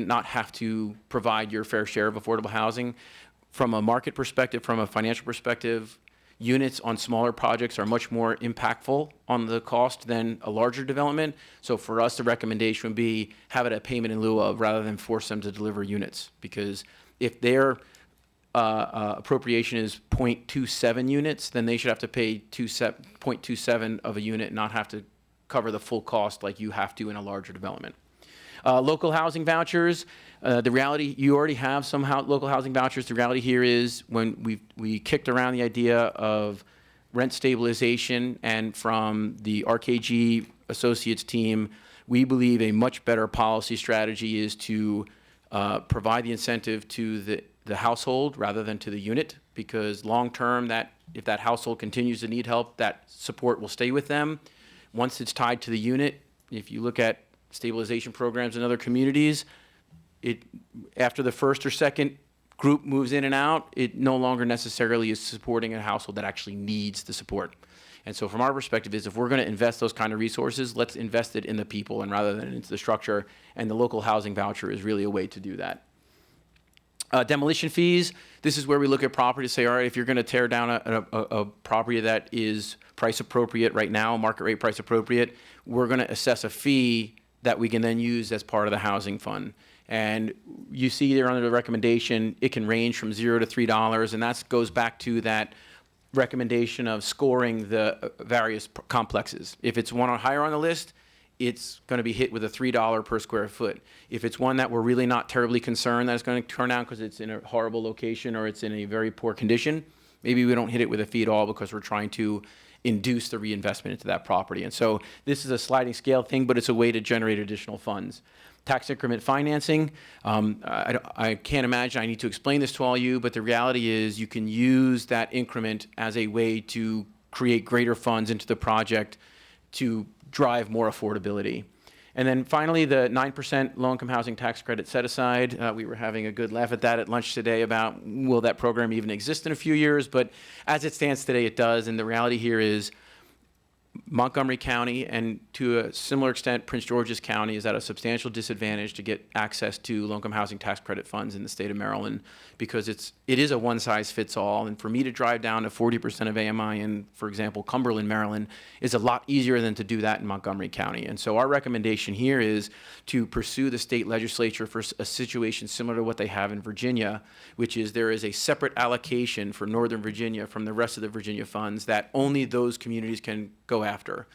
not have to provide your fair share of affordable housing. From a market perspective, from a financial perspective, units on smaller projects are much more impactful on the cost than a larger development. So for us, the recommendation would be have it a payment in lieu of, rather than force them to deliver units. Because if their appropriation is 0.27 units, then they should have to pay 0.27 of a unit, not have to cover the full cost like you have to in a larger development. Local housing vouchers. The reality, you already have some local housing vouchers. The reality here is, when we kicked around the idea of rent stabilization, and from the Arkady Associates team, we believe a much better policy strategy is to provide the incentive to the household rather than to the unit, because long term, if that household continues to need help, that support will stay with them. Once it's tied to the unit, if you look at stabilization programs in other communities, after the first or second group moves in and out, it no longer necessarily is supporting a household that actually needs the support. And so from our perspective is, if we're going to invest those kind of resources, let's invest it in the people and rather than into the structure, and the local housing voucher is really a way to do that. Demolition fees, this is where we look at property to say, all right, if you're going to tear down a property that is price appropriate right now, market rate price appropriate, we're going to assess a fee that we can then use as part of the housing fund. And you see there under the recommendation, it can range from $0 to $3, and that goes back to that recommendation of scoring the various complexes. If it's one higher on the list, it's going to be hit with a $3 per square foot. If it's one that we're really not terribly concerned that it's going to turn out because it's in a horrible location or it's in a very poor condition, maybe we don't hit it with a fee at all because we're trying to induce the reinvestment into that property. And so this is a sliding scale thing, but it's a way to generate additional funds. Tax increment financing, I can't imagine I need to explain this to all you, but the reality is you can use that increment as a way to create greater funds into the project to drive more affordability. And then finally, the 9% low-income housing tax credit set aside. We were having a good laugh at that at lunch today about will that program even exist in a few years? But as it stands today, it does. And the reality here is Montgomery County, and to a similar extent, Prince George's County, is at a substantial disadvantage to get access to low-income housing tax credit funds in the state of Maryland because it is a one-size-fits-all. And for me to drive down to 40% of AMI in, for example, Cumberland, Maryland, is a lot easier than to do that in Montgomery County. And so our recommendation here is to pursue the state legislature for a situation similar to what they have in Virginia, which is there is a separate allocation for Northern Virginia from the rest of the Virginia funds that only those communities can go after.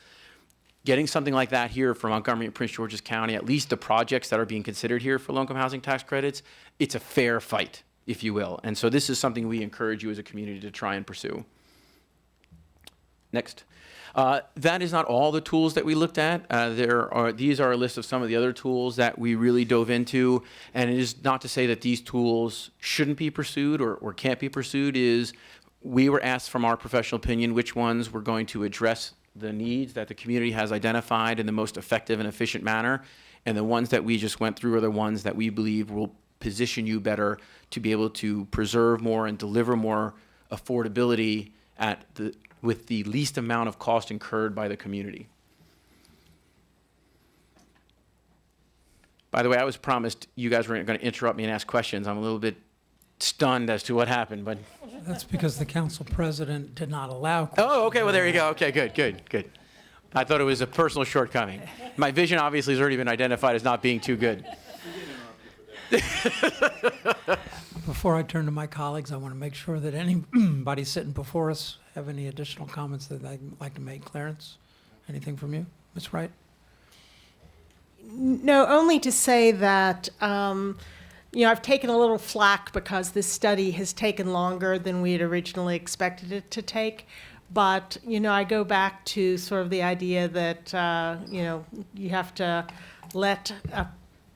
Getting something like that here for Montgomery and Prince George's County, at least the projects that are being considered here for low-income housing tax credits, it's a fair fight, if you will. And so this is something we encourage you as a community to try and pursue. Next. That is not all the tools that we looked at. These are a list of some of the other tools that we really dove into. And it is not to say that these tools shouldn't be pursued or can't be pursued. We were asked from our professional opinion which ones were going to address the needs that the community has identified in the most effective and efficient manner. And the ones that we just went through are the ones that we believe will position you better to be able to preserve more and deliver more affordability with the least amount of cost incurred by the community. By the way, I was promised you guys were going to interrupt me and ask questions. I'm a little bit stunned as to what happened, but. That's because the council president did not allow questions. Oh, okay, well, there you go. Okay, good. I thought it was a personal shortcoming. My vision obviously has already been identified as not being too good. Before I turn to my colleagues, I want to make sure that anybody sitting before us have any additional comments that they'd like to make. Clarence, anything from you? Ms. Wright? No, only to say that, I've taken a little flack because this study has taken longer than we had originally expected it to take. But, I go back to sort of the idea that, you have to let a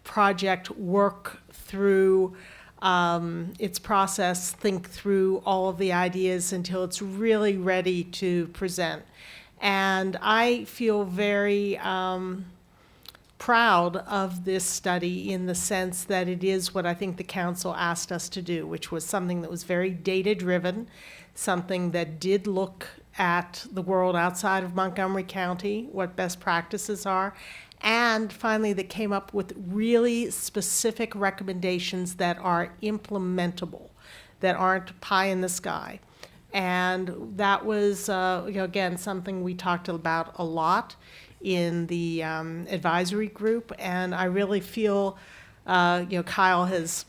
project work through its process, think through all of the ideas until it's really ready to present. And I feel very proud of this study in the sense that it is what I think the council asked us to do, which was something that was very data-driven, something that did look at the world outside of Montgomery County, what best practices are, and finally that came up with really specific recommendations that are implementable, that aren't pie in the sky. And that was, again, something we talked about a lot in the advisory group. And I really feel, Kyle has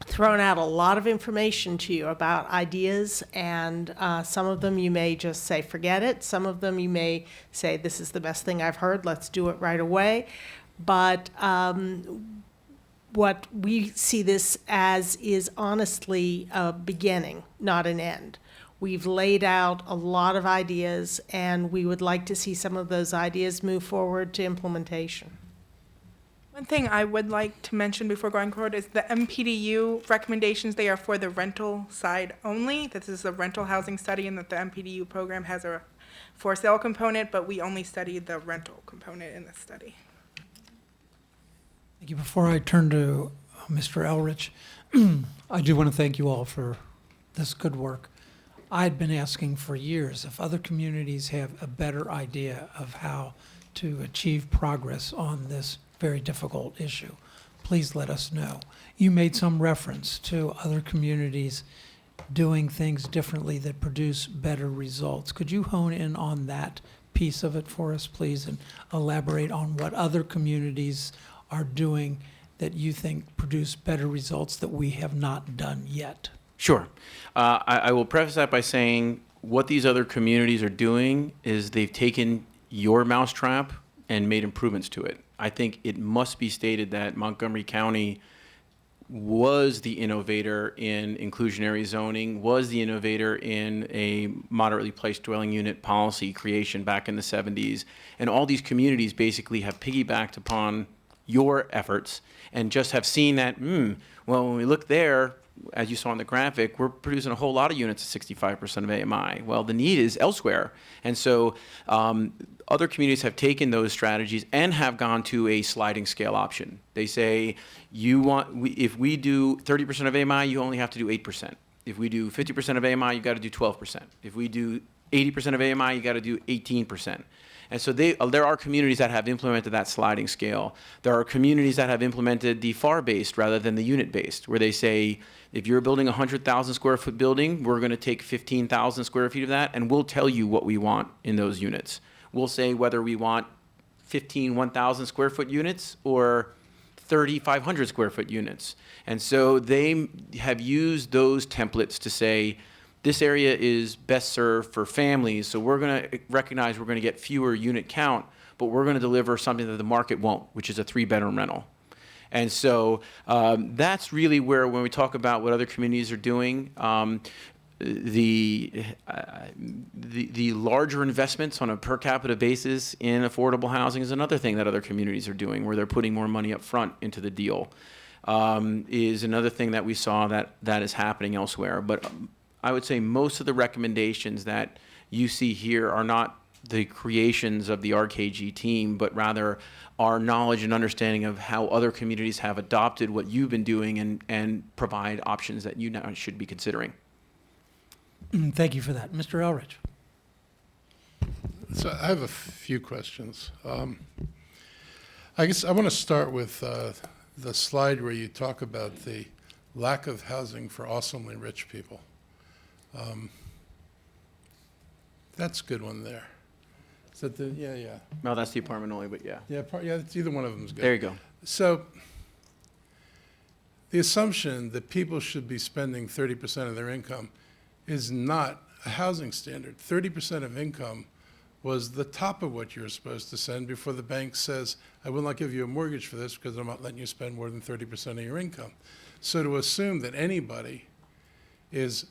thrown out a lot of information to you about ideas, and some of them you may just say, forget it. Some of them you may say, this is the best thing I've heard, let's do it right away. But what we see this as is honestly a beginning, not an end. We've laid out a lot of ideas, and we would like to see some of those ideas move forward to implementation. One thing I would like to mention before going forward is the MPDU recommendations. They are for the rental side only. This is a rental housing study, and that the MPDU program has a for sale component, but we only studied the rental component in this study. Thank you. Before I turn to Mr. Elrich, I do want to thank you all for this good work. I'd been asking for years if other communities have a better idea of how to achieve progress on this very difficult issue. Please let us know. You made some reference to other communities doing things differently that produce better results. Could you hone in on that piece of it for us, please, and elaborate on what other communities are doing that you think produce better results that we have not done yet? Sure. I will preface that by saying what these other communities are doing is they've taken your mousetrap and made improvements to it. I think it must be stated that Montgomery County was the innovator in inclusionary zoning, was the innovator in a moderately priced dwelling unit policy creation back in the 70s. And all these communities basically have piggybacked upon your efforts and just have seen that, well, when we look there, as you saw in the graphic, we're producing a whole lot of units at 65% of AMI. Well, the need is elsewhere. And so other communities have taken those strategies and have gone to a sliding scale option. They say, if we do 30% of AMI, you only have to do 8%. If we do 50% of AMI, you got to do 12%. If we do 80% of AMI, you got to do 18%. And so there are communities that have implemented that sliding scale. There are communities that have implemented the FAR-based rather than the unit-based, where they say, if you're building a 100,000 square foot building, we're going to take 15,000 square feet of that, and we'll tell you what we want in those units. We'll say whether we want 15 1,000 square foot units or 3,500 square foot units. And so they have used those templates to say, this area is best served for families, so we're going to recognize we're going to get fewer unit count, but we're going to deliver something that the market won't, which is a 3-bedroom rental. And so that's really where, when we talk about what other communities are doing, the larger investments on a per capita basis in affordable housing is another thing that other communities are doing, where they're putting more money up front into the deal, is another thing that we saw that is happening elsewhere. But I would say most of the recommendations that you see here are not the creations of the RKG team, but rather our knowledge and understanding of how other communities have adopted what you've been doing and provide options that you now should be considering. Thank you for that. Mr. Elrich. So I have a few questions. I guess I want to start with the slide where you talk about the lack of housing for awesomely rich people. That's a good one there. Is that the, yeah. No, that's the apartment only, but yeah. Yeah, it's either one of them is good. There you go. So the assumption that people should be spending 30% of their income is not a housing standard. 30% of income was the top of what you're supposed to spend before the bank says, I will not give you a mortgage for this because I'm not letting you spend more than 30% of your income. So to assume that anybody is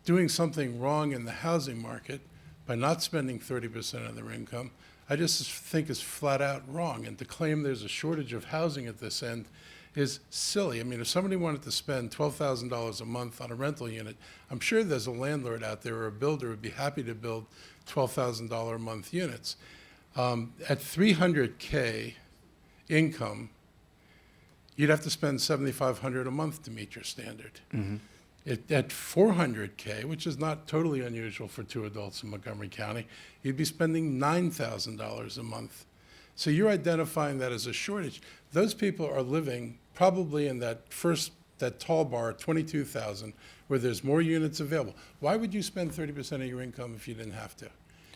doing something wrong in the housing market by not spending 30% of their income, I just think is flat out wrong. And to claim there's a shortage of housing at this end is silly. I mean, if somebody wanted to spend $12,000 a month on a rental unit, I'm sure there's a landlord out there or a builder who would be happy to build $12,000 a month units. At $300K income, you'd have to spend $7,500 a month to meet your standard. Mm-hmm. At $400K, which is not totally unusual for 2 adults in Montgomery County, you'd be spending $9,000 a month. So you're identifying that as a shortage. Those people are living probably in that tall bar, 22,000, where there's more units available. Why would you spend 30% of your income if you didn't have to?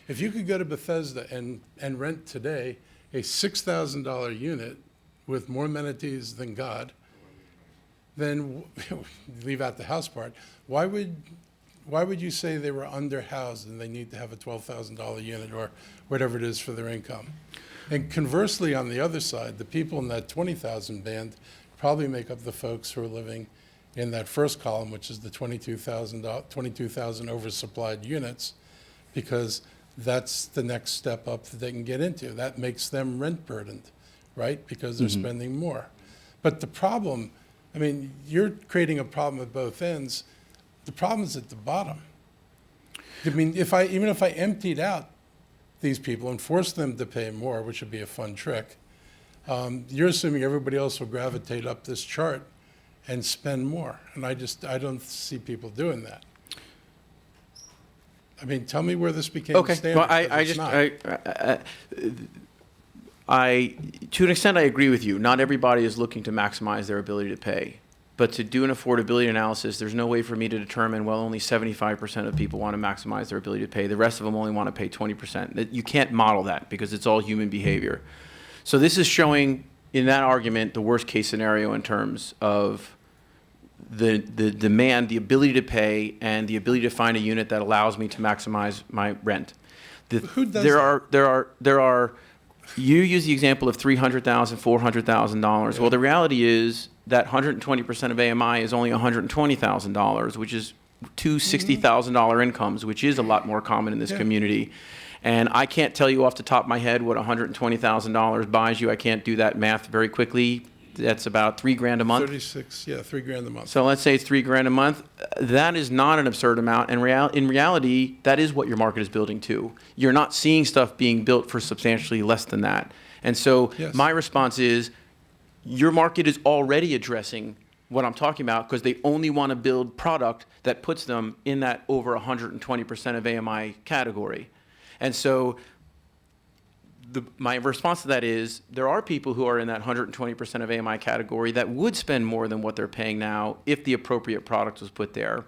If you could go to Bethesda and rent today a $6,000 unit with more amenities than God, then leave out the house part. Why would you say they were underhoused and they need to have a $12,000 unit or whatever it is for their income? And conversely, on the other side, the people in that 20,000 band probably make up the folks who are living in that first column, which is the 22,000 oversupplied units, because that's the next step up that they can get into. That makes them rent burdened, right? Because they're spending more. But the problem, I mean, you're creating a problem at both ends. The problem is at the bottom. I mean, even if I emptied out these people and forced them to pay more, which would be a fun trick, you're assuming everybody else will gravitate up this chart and spend more. And I don't see people doing that. I mean, tell me where this became standard. Well, to an extent, I agree with you. Not everybody is looking to maximize their ability to pay. But to do an affordability analysis, there's no way for me to determine, well, only 75% of people want to maximize their ability to pay. The rest of them only want to pay 20%. You can't model that because it's all human behavior. So this is showing in that argument, the worst case scenario in terms of the demand, the ability to pay, and the ability to find a unit that allows me to maximize my rent. Who does There are. You use the example of $300,000, $400,000. Well, the reality is that 120% of AMI is only $120,000, which is two $60,000 incomes, which is a lot more common in this community. And I can't tell you off the top of my head what $120,000 buys you. I can't do that math very quickly. That's about $3,000 a month. 36, yeah, $3,000 a month. So let's say it's $3,000 a month. That is not an absurd amount. And in reality, that is what your market is building to. You're not seeing stuff being built for substantially less than that. And so Yes. my response is, your market is already addressing what I'm talking about because they only want to build product that puts them in that over 120% of AMI category. And so my response to that is there are people who are in that 120% of AMI category that would spend more than what they're paying now if the appropriate product was put there.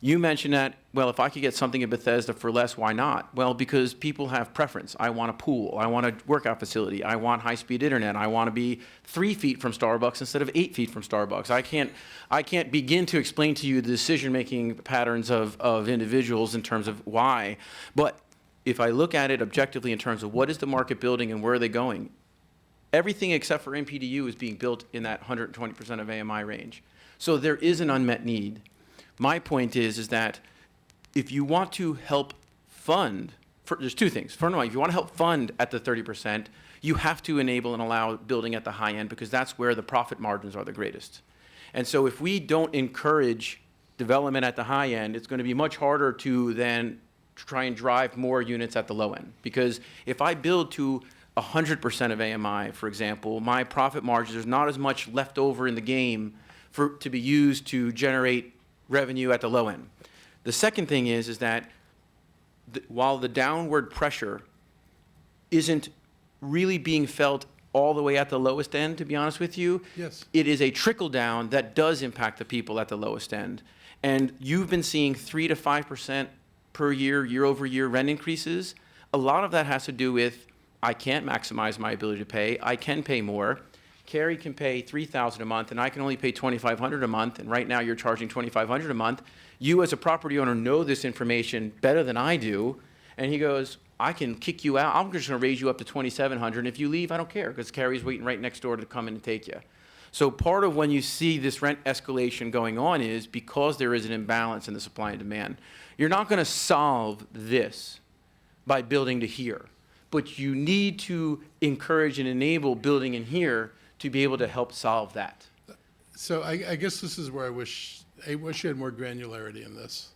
You mentioned that, well, if I could get something in Bethesda for less, why not? Well, because people have preference. I want a pool. I want a workout facility. I want high-speed internet. I want to be 3 feet from Starbucks instead of 8 feet from Starbucks. I can't begin to explain to you the decision-making patterns of individuals in terms of why. But if I look at it objectively in terms of what is the market building and where are they going, everything except for MPDU is being built in that 120% of AMI range. So there is an unmet need. My point is that if you want to help fund, there's two things. First of all, if you want to help fund at the 30%, you have to enable and allow building at the high end because that's where the profit margins are the greatest. And so if we don't encourage development at the high end, it's going to be much harder to then try and drive more units at the low end. Because if I build to 100% of AMI, for example, my profit margins, there's not as much left over in the game to be used to generate revenue at the low end. The second thing is that while the downward pressure isn't really being felt all the way at the lowest end, to be honest with you, Yes. it is a trickle down that does impact the people at the lowest end. And you've been seeing 3 to 5% per year over year rent increases. A lot of that has to do with I can't maximize my ability to pay. I can pay more. Carrie can pay $3,000 a month, and I can only pay $2,500 a month. And right now, you're charging $2,500 a month. You, as a property owner, know this information better than I do. And he goes, "I can kick you out. I'm just going to raise you up to $2,700, and if you leave, I don't care because Carrie's waiting right next door to come in and take you." So part of when you see this rent escalation going on is because there is an imbalance in the supply and demand. You're not going to solve this by building to here, but you need to encourage and enable building in here to be able to help solve that. So I guess this is where I wish you had more granularity in this,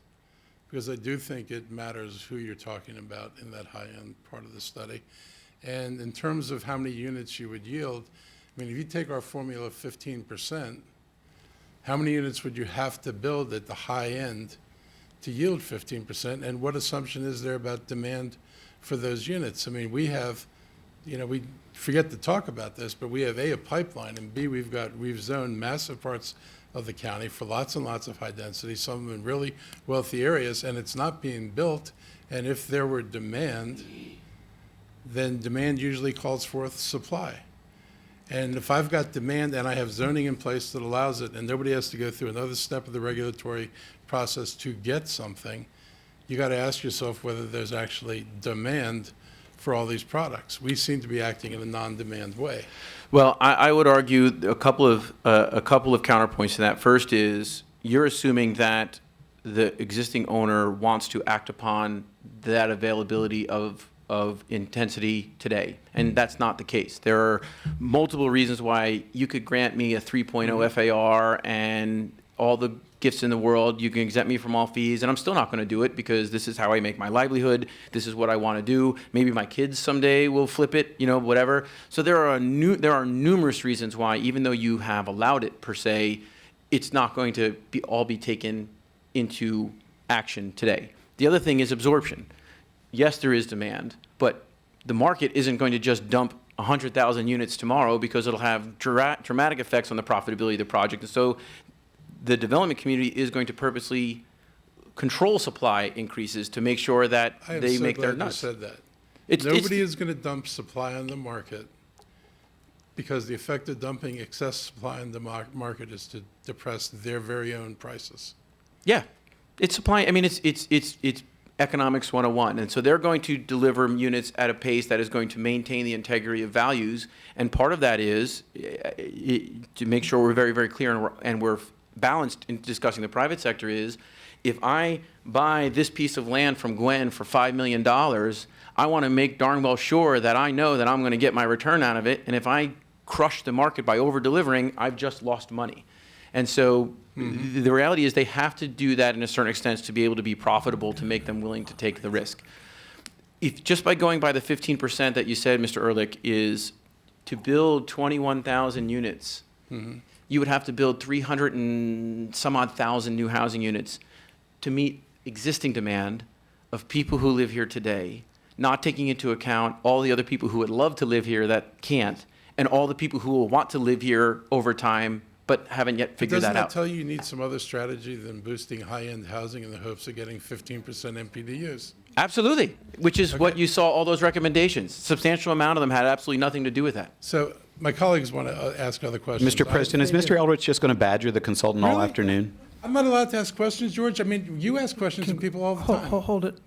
because I do think it matters who you're talking about in that high-end part of the study. And in terms of how many units you would yield, I mean, if you take our formula of 15%, how many units would you have to build at the high end to yield 15%? And what assumption is there about demand for those units? I mean, we have, we forget to talk about this, but we have A, a pipeline, and B, we've zoned massive parts of the county for lots and lots of high density, some of them in really wealthy areas, and it's not being built. And if there were demand, then demand usually calls forth supply. And if I've got demand and I have zoning in place that allows it, and nobody has to go through another step of the regulatory process to get something, you got to ask yourself whether there's actually demand for all these products. We seem to be acting in a non-demand way. Well, I would argue a couple of counterpoints to that. First is you're assuming that the existing owner wants to act upon that availability of intensity today, and that's not the case. There are multiple reasons why you could grant me a 3.0 FAR and all the gifts in the world. You can exempt me from all fees, and I'm still not going to do it because this is how I make my livelihood. This is what I want to do. Maybe my kids someday will flip it, whatever. So there are numerous reasons why, even though you have allowed it per se, it's not going to all be taken into action today. The other thing is absorption. Yes, there is demand, but the market isn't going to just dump 100,000 units tomorrow because it'll have dramatic effects on the profitability of the project. And so the development community is going to purposely control supply increases to make sure that they make their nuts. I am so glad you said that. Nobody is going to dump supply on the market because the effect of dumping excess supply in the market is to depress their very own prices. Yeah, it's supply. I mean, it's economics 101, and so they're going to deliver units at a pace that is going to maintain the integrity of values, and part of that is to make sure we're very, very clear and we're balanced in discussing the private sector is, if I buy this piece of land from Gwen for $5 million, I want to make darn well sure that I know that I'm going to get my return out of it, and if I crush the market by over-delivering, I've just lost money. And so the reality is they have to do that in a certain extent to be able to be profitable, to make them willing to take the risk. If just by going by the 15% that you said, Mr. Ehrlich, is to build 21,000 units, you would have to build 300 and some odd thousand new housing units to meet existing demand of people who live here today, not taking into account all the other people who would love to live here that can't, and all the people who will want to live here over time but haven't yet figured that out. Doesn't that tell you need some other strategy than boosting high-end housing in the hopes of getting 15% MPDUs? Absolutely, which is what you saw all those recommendations. Substantial amount of them had absolutely nothing to do with that. So my colleagues want to ask other questions. Mr. President, is Mr. Eldridge just going to badger the consultant all Really? afternoon? I'm not allowed to ask questions, George. I mean, you ask questions to people all the time. Hold it.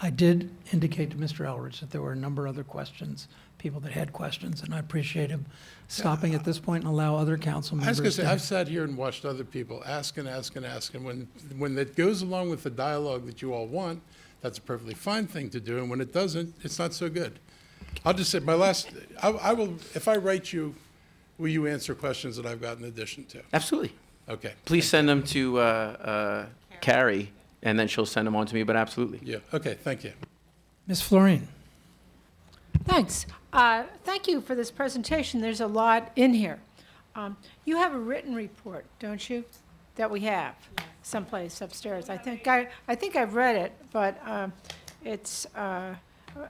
I did indicate to Mr. Elridge that there were a number of other questions, people that had questions, and I appreciate him stopping at this point and allow other council I was members going to say, to. I've sat here and watched other people ask and ask and ask, and when that goes along with the dialogue that you all want, that's a perfectly fine thing to do, and when it doesn't, it's not so good. I'll just say, I will, if I write you, will you answer questions that I've got in addition to? Absolutely. Okay. Please send them to Carrie, and then she'll send them on to me, but absolutely. Yeah, okay, thank you. Ms. Florine. Thanks. Thank you for this presentation. There's a lot in here. You have a written report, don't you, that we have someplace upstairs? I think I've read it, but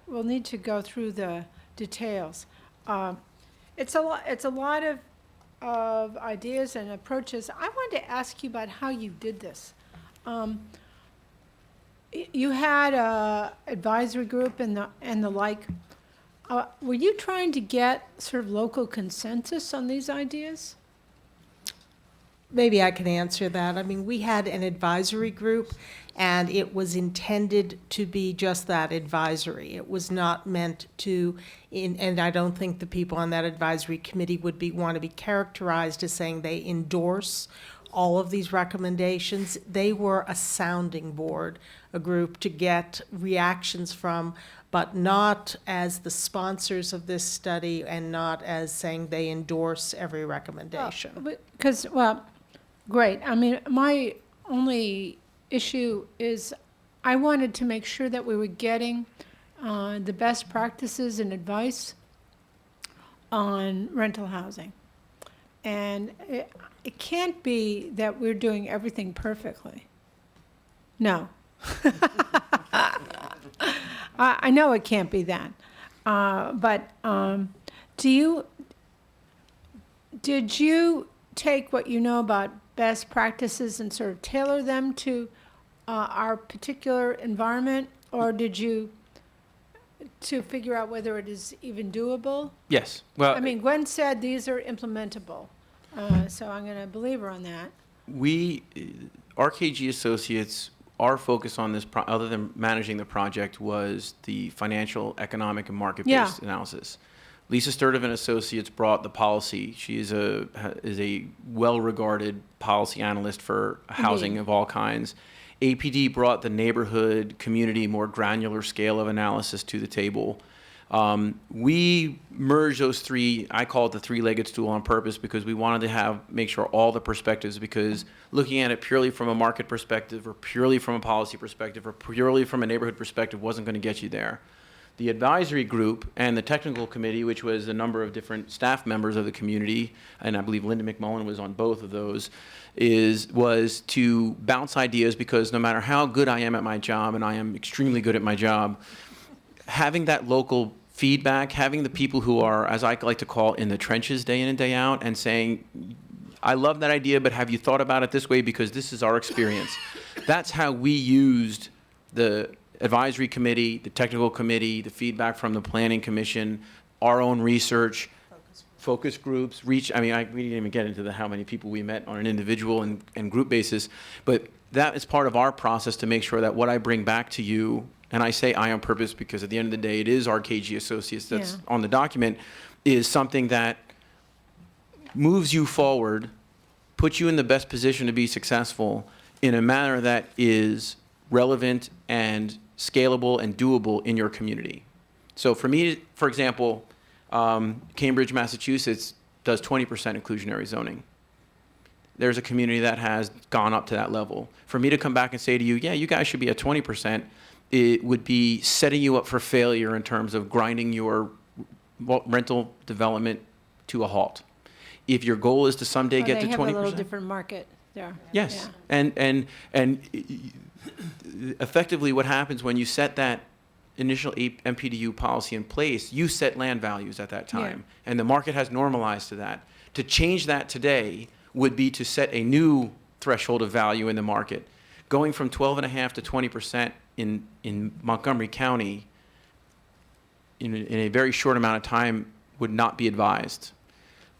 we'll need to go through the details. It's a lot of ideas and approaches. I wanted to ask you about how you did this. You had a advisory group and the like. Were you trying to get sort of local consensus on these ideas? Maybe I can answer that. I mean, we had an advisory group, and it was intended to be just that, advisory. It was not meant to, and I don't think the people on that advisory committee would want to be characterized as saying they endorse all of these recommendations. They were a sounding board, a group to get reactions from, but not as the sponsors of this study and not as saying they endorse every recommendation. Because, well, great. I mean, my only issue is I wanted to make sure that we were getting the best practices and advice on rental housing. And it can't be that we're doing everything perfectly. No. I know it can't be that. But did you take what you know about best practices and sort of tailor them to our particular environment, or did you to figure out whether it is even doable? Yes. Well, I mean, Gwen said these are implementable, so I'm going to believe her on that. we, RKG Associates, our focus on this, other than managing the project, was the financial, economic, and market-based analysis. Lisa Sturdivant Associates brought the policy. She is a well-regarded policy analyst for housing of all kinds. APD brought the neighborhood, community, more granular scale of analysis to the table. We merged those three. I call it the three-legged stool on purpose because we wanted to make sure all the perspectives, because looking at it purely from a market perspective or purely from a policy perspective or purely from a neighborhood perspective wasn't going to get you there. The advisory group and the technical committee, which was a number of different staff members of the community, and I believe Linda McMullen was on both of those, was to bounce ideas, because no matter how good I am at my job, and I am extremely good at my job, having that local feedback, having the people who are, as I like to call, in the trenches day in and day out, and saying, I love that idea, but have you thought about it this way, because this is our experience. That's how we used the advisory committee, the technical committee, the feedback from the planning commission, our own research, focus groups, we didn't even get into how many people we met on an individual and group basis, but that is part of our process to make sure that what I bring back to you, and I say I on purpose because at the end of the day, it is Arkady Associates that's on the document, is something that moves you forward, puts you in the best position to be successful in a manner that is relevant and scalable and doable in your community. So for me, for example, Cambridge, Massachusetts does 20% inclusionary zoning. There's a community that has gone up to that level. For me to come back and say to you, yeah, you guys should be at 20%, it would be setting you up for failure in terms of grinding your rental development to a halt. If your goal is to someday get to 20%. They have a little different market there. Yes, Yeah. and effectively what happens when you set that initial MPDU policy in place, you set land values at that time, and the market has normalized to that. To change that today would be to set a new threshold of value in the market. Going from 12.5 to 20% in Montgomery County in a very short amount of time would not be advised.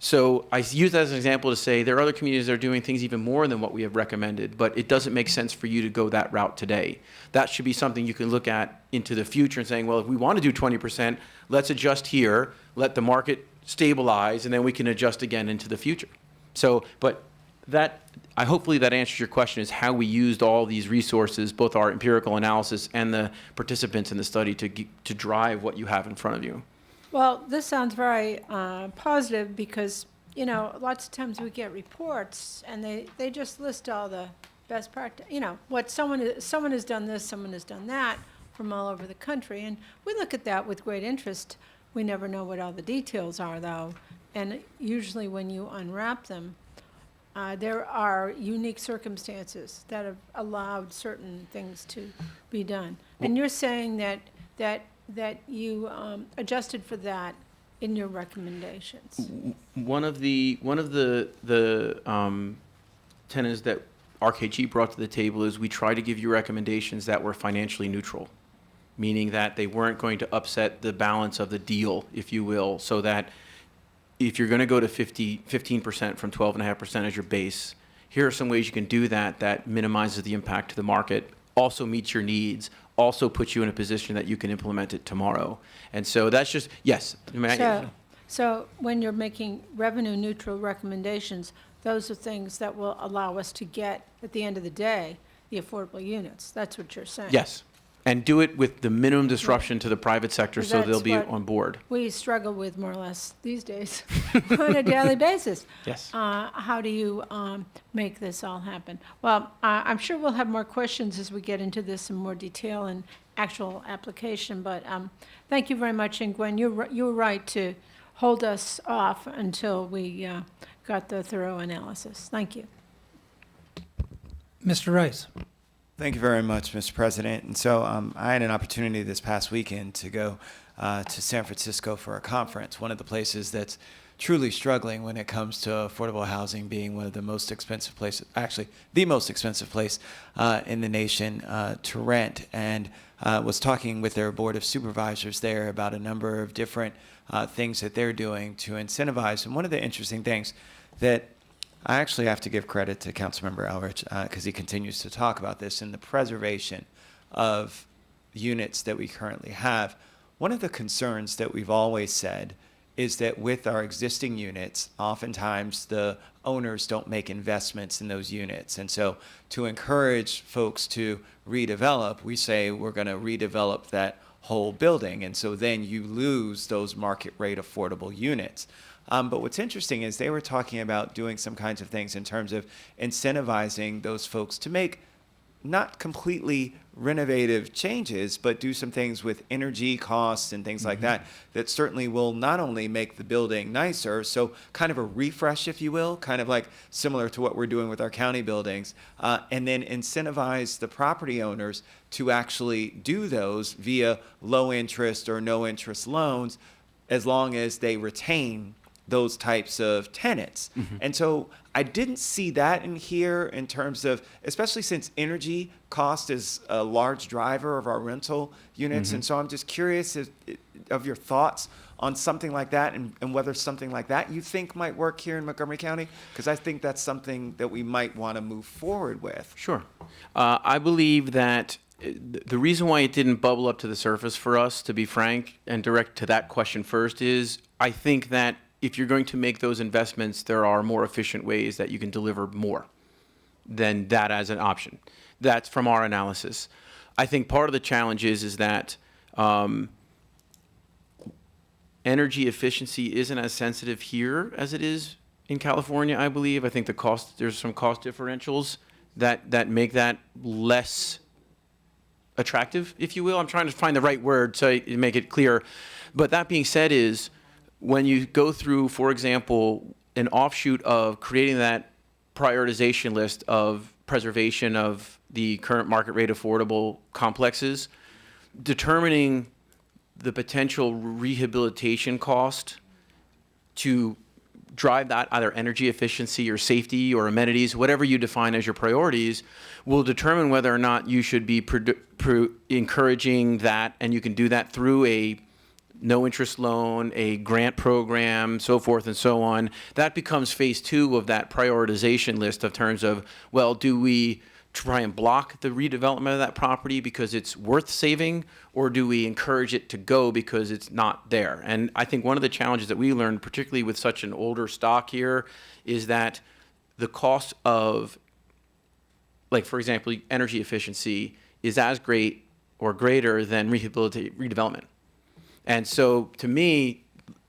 So I use that as an example to say there are other communities that are doing things even more than what we have recommended, but it doesn't make sense for you to go that route today. That should be something you can look at into the future and saying, well, if we want to do 20%, let's adjust here, let the market stabilize, and then we can adjust again into the future. So, but hopefully that answers your question, is how we used all these resources, both our empirical analysis and the participants in the study to drive what you have in front of you. Well, this sounds very positive because, lots of times we get reports and they just list all the best practice, what someone has done this, someone has done that from all over the country. And we look at that with great interest. We never know what all the details are, though. And usually when you unwrap them, there are unique circumstances that have allowed certain things to be done. And you're saying that you adjusted for that in your recommendations. One of the tenets that RKG brought to the table is we try to give you recommendations that were financially neutral, meaning that they weren't going to upset the balance of the deal, if you will, so that if you're going to go to 15% from 12.5% as your base, here are some ways you can do that minimizes the impact to the market, also meets your needs, also puts you in a position that you can implement it tomorrow. And so that's just, yes. So when you're making revenue neutral recommendations, those are things that will allow us to get, at the end of the day, the affordable units. That's what you're saying. Yes. And do it with the minimum disruption to the private sector so they'll be on board. We struggle with more or less these days on a daily basis. Yes. How do you make this all happen? Well, I'm sure we'll have more questions as we get into this in more detail and actual application, but thank you very much. And Gwen, you were right to hold us off until we got the thorough analysis. Thank you. Mr. Rice. Thank you very much, Mr. President. And so I had an opportunity this past weekend to go to San Francisco for a conference, one of the places that's truly struggling when it comes to affordable housing, being one of the most expensive places, actually the most expensive place in the nation to rent, and was talking with their board of supervisors there about a number of different things that they're doing to incentivize. And one of the interesting things that I actually have to give credit to Councilmember Elrich because he continues to talk about this in the preservation of units that we currently have. One of the concerns that we've always said is that with our existing units, oftentimes the owners don't make investments in those units. And so to encourage folks to redevelop, we say we're going to redevelop that whole building. And so then you lose those market rate affordable units. But what's interesting is they were talking about doing some kinds of things in terms of incentivizing those folks to make not completely renovative changes, but do some things with energy costs and things like that, that certainly will not only make the building nicer, so kind of a refresh, if you will, kind of like similar to what we're doing with our county buildings, and then incentivize the property owners to actually do those via low interest or no interest loans, as long as they retain those types of tenants. And so I didn't see that in here in terms of, especially since energy cost is a large driver of our rental units. And so I'm just curious, of your thoughts on something like that, and whether something like that you think might work here in Montgomery County? Because I think that's something that we might want to move forward with. Sure. I believe that the reason why it didn't bubble up to the surface for us, to be frank, and direct to that question first, is I think that if you're going to make those investments, there are more efficient ways that you can deliver more than that as an option. That's from our analysis. I think part of the challenge is that energy efficiency isn't as sensitive here as it is in California, I believe. I think there's some cost differentials that make that less attractive, if you will. I'm trying to find the right word to make it clear. But that being said, is when you go through, for example, an offshoot of creating that prioritization list of preservation of the current market rate affordable complexes, determining the potential rehabilitation cost to drive that either energy efficiency or safety or amenities, whatever you define as your priorities, will determine whether or not you should be encouraging that, and you can do that through a no interest loan, a grant program, so forth and so on. That becomes phase 2 of that prioritization list of terms of, well, do we try and block the redevelopment of that property because it's worth saving, or do we encourage it to go because it's not there? And I think one of the challenges that we learned, particularly with such an older stock here, is that the cost of, like, for example, energy efficiency is as great or greater than redevelopment. And so to me,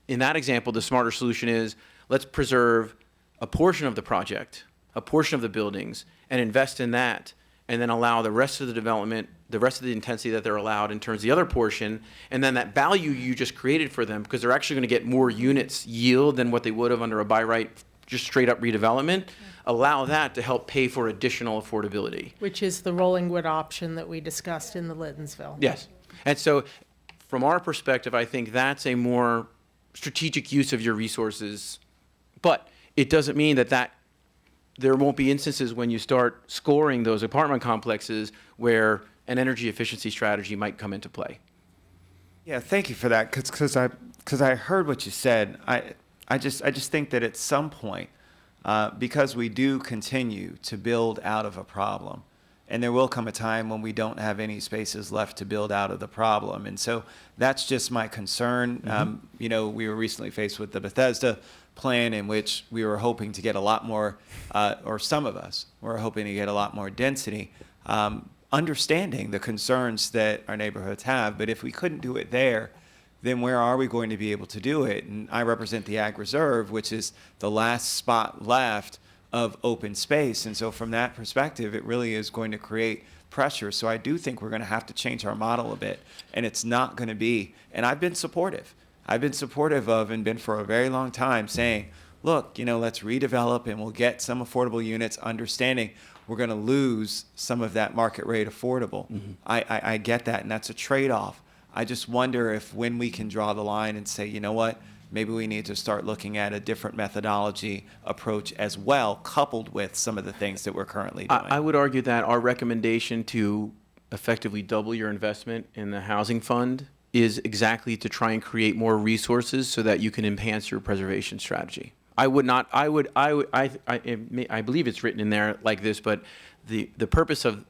in that example, the smarter solution is let's preserve a portion of the project, a portion of the buildings, and invest in that, and then allow the rest of the development, the rest of the intensity that they're allowed in terms of the other portion, and then that value you just created for them, because they're actually going to get more units yield than what they would have under a by right, just straight up redevelopment, allow that to help pay for additional affordability. Which is the Rollingwood option that we discussed in the Liddensville. Yes. And so from our perspective, I think that's a more strategic use of your resources, but it doesn't mean that there won't be instances when you start scoring those apartment complexes where an energy efficiency strategy might come into play. Yeah, thank you for that. Because I heard what you said. I just think that at some point, because we do continue to build out of a problem, and there will come a time when we don't have any spaces left to build out of the problem. And so that's just my concern. Mm-hmm. We were recently faced with the Bethesda plan, in which we were hoping to get a lot more, or some of us were hoping to get a lot more density, understanding the concerns that our neighborhoods have. But if we couldn't do it there, then where are we going to be able to do it? And I represent the Ag Reserve, which is the last spot left of open space. And so from that perspective, it really is going to create pressure. So I do think we're going to have to change our model a bit. And it's not going to be, and I've been supportive of, and been for a very long time, saying, look, let's redevelop and we'll get some affordable units, understanding we're going to lose some of that market rate affordable. Mm-hmm. I get that, and that's a trade-off. I just wonder if when we can draw the line and say, you know what, maybe we need to start looking at a different methodology approach as well, coupled with some of the things that we're currently doing. I would argue that our recommendation to effectively double your investment in the housing fund is exactly to try and create more resources so that you can enhance your preservation strategy. I believe it's written in there like this, but the purpose of,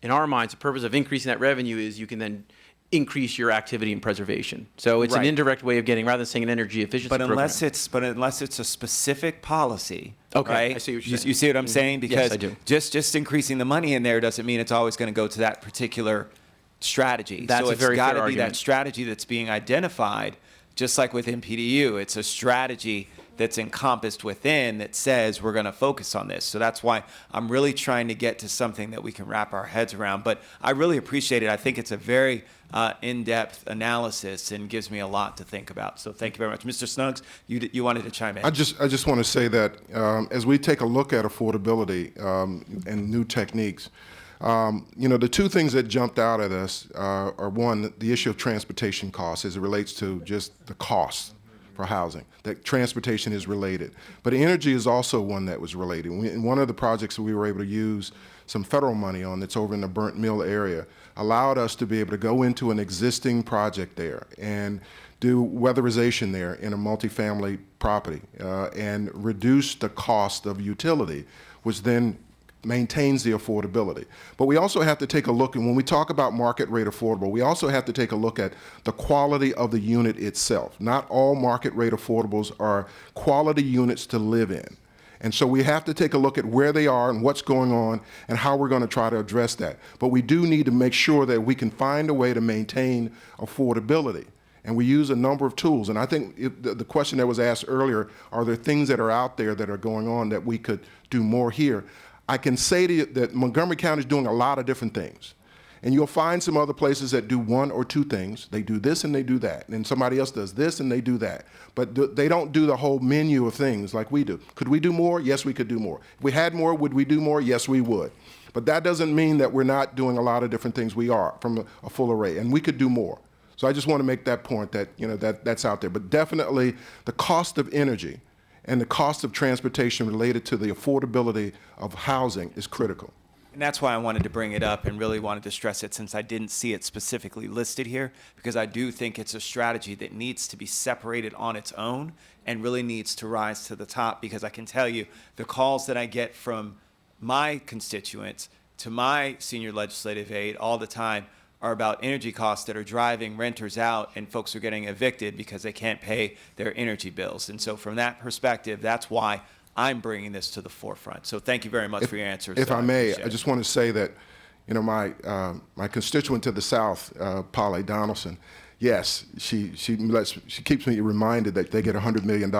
in our minds, the purpose of increasing that revenue is you can then increase your activity in preservation. So it's an indirect way of getting, rather than saying an energy efficiency program. Unless it's a specific policy, okay, right? I see what you're saying. You see what I'm saying? Because yes, I do. Just increasing the money in there doesn't mean it's always going to go to that particular strategy. That's so a very fair it's got to be argument. that strategy that's being identified, just like with MPDU. It's a strategy that's encompassed within that says we're going to focus on this. So that's why I'm really trying to get to something that we can wrap our heads around. But I really appreciate it. I think it's a very in-depth analysis and gives me a lot to think about. So thank you very much. Mr. Snuggs, you wanted to chime in. I just want to say that as we take a look at affordability and new techniques, the two things that jumped out at us are one, the issue of transportation costs as it relates to just the cost for housing, that transportation is related. But energy is also one that was related. In one of the projects that we were able to use some federal money on that's over in the Burnt Mill area allowed us to be able to go into an existing project there and do weatherization there in a multifamily property and reduce the cost of utility, which then maintains the affordability. But we also have to take a look, and when we talk about market rate affordable, we also have to take a look at the quality of the unit itself. Not all market rate affordables are quality units to live in. And so we have to take a look at where they are and what's going on and how we're going to try to address that. But we do need to make sure that we can find a way to maintain affordability. And we use a number of tools. And I think the question that was asked earlier, are there things that are out there that are going on that we could do more here? I can say to you that Montgomery County is doing a lot of different things. And you'll find some other places that do one or two things. They do this and they do that. And somebody else does this and they do that. But they don't do the whole menu of things like we do. Could we do more? Yes, we could do more. If we had more, would we do more? Yes, we would. But that doesn't mean that we're not doing a lot of different things. We are, from a full array. And we could do more. So I just want to make that point that, that's out there. But definitely the cost of energy and the cost of transportation related to the affordability of housing is critical. And that's why I wanted to bring it up and really wanted to stress it, since I didn't see it specifically listed here, because I do think it's a strategy that needs to be separated on its own and really needs to rise to the top, because I can tell you the calls that I get from my constituents to my senior legislative aide all the time are about energy costs that are driving renters out, and folks are getting evicted because they can't pay their energy bills. And so from that perspective, that's why I'm bringing this to the forefront. So thank you very much for your answers. If I may, appreciate I just want to say that, my constituent to the south, Polly Donaldson, yes, she keeps me reminded that they get $100 million,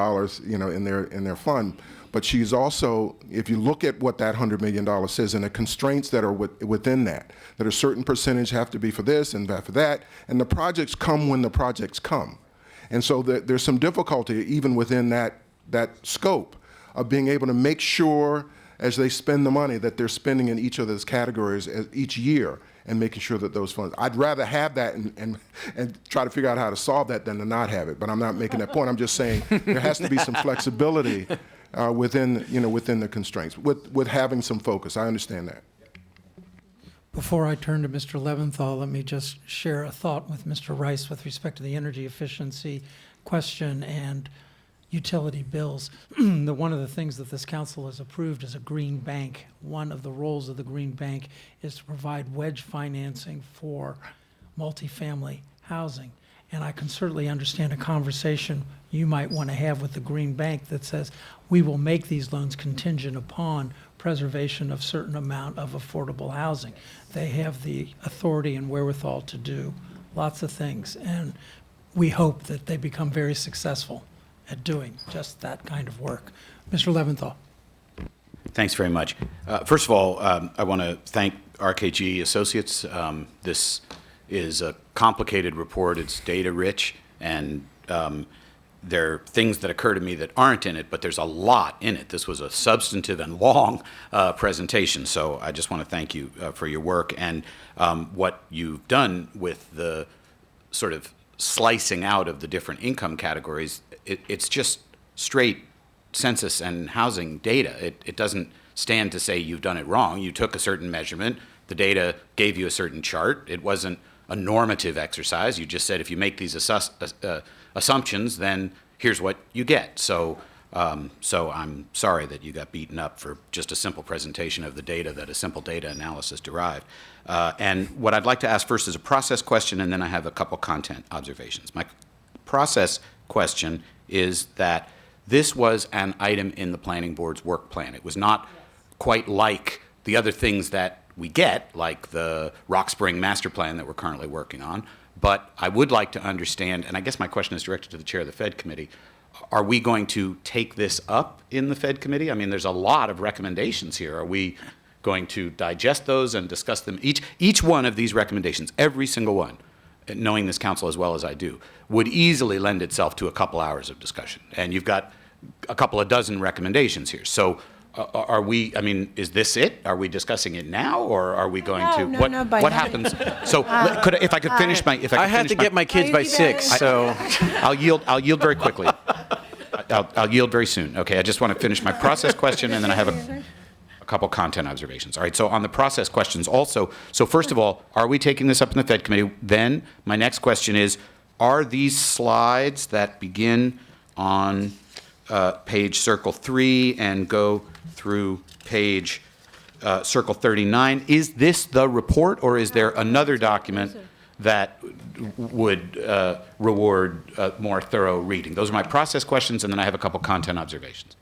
in their fund. But she's also, if you look at what that $100 million says and the constraints that are within that a certain percentage have to be for this and that for that, and the projects come when the projects come. And so there's some difficulty even within that scope of being able to make sure as they spend the money that they're spending in each of those categories each year and making sure that those funds. I'd rather have that and try to figure out how to solve that than to not have it. But I'm not making that point. I'm just saying there has to be some flexibility within the constraints with having some focus. I understand that. Before I turn to Mr. Leventhal, let me just share a thought with Mr. Rice with respect to the energy efficiency question and utility bills. One of the things that this council has approved is a green bank. One of the roles of the green bank is to provide wedge financing for multifamily housing. And I can certainly understand a conversation you might want to have with the green bank that says, we will make these loans contingent upon preservation of certain amount of affordable housing. They have the authority and wherewithal to do lots of things. And we hope that they become very successful at doing just that kind of work. Mr. Leventhal. Thanks very much. First of all, I want to thank Arkady Associates. This is a complicated report. It's data rich, and there are things that occur to me that aren't in it, but there's a lot in it. This was a substantive and long presentation, so I just want to thank you for your work and what you've done with the sort of slicing out of the different income categories. It's just straight census and housing data. It doesn't stand to say you've done it wrong. You took a certain measurement. The data gave you a certain chart. It wasn't a normative exercise. You just said if you make these assumptions, then here's what you get. So I'm sorry that you got beaten up for just a simple presentation of the data that a simple data analysis derived. And what I'd like to ask first is a process question, and then I have a couple content observations. My process question is that this was an item in the planning board's work plan. It was not quite like the other things that we get, like the Rock Spring master plan that we're currently working on. But I would like to understand, and I guess my question is directed to the chair of the Fed committee, are we going to take this up in the Fed committee? I mean, there's a lot of recommendations here. Are we going to digest those and discuss them? Each one of these recommendations, every single one, knowing this council as well as I do, would easily lend itself to a couple hours of discussion. And you've got a couple of dozen recommendations here. So Are we, I mean, is this it? Are we discussing it now, or are we going to? No, by What now. happens? So, if I could finish my, I had to get my kids by 6, so. I'll yield very quickly. I'll yield very soon. Okay, I just want to finish my process question, and then I have a couple content observations. All right, so on the process questions also, so first of all, are we taking this up in the Fed committee? Then, my next question is, are these slides that begin on page circle 3 and go through page circle 39, is this the report, or is there another document that would reward more thorough reading? Those are my process questions, and then I have a couple content observations.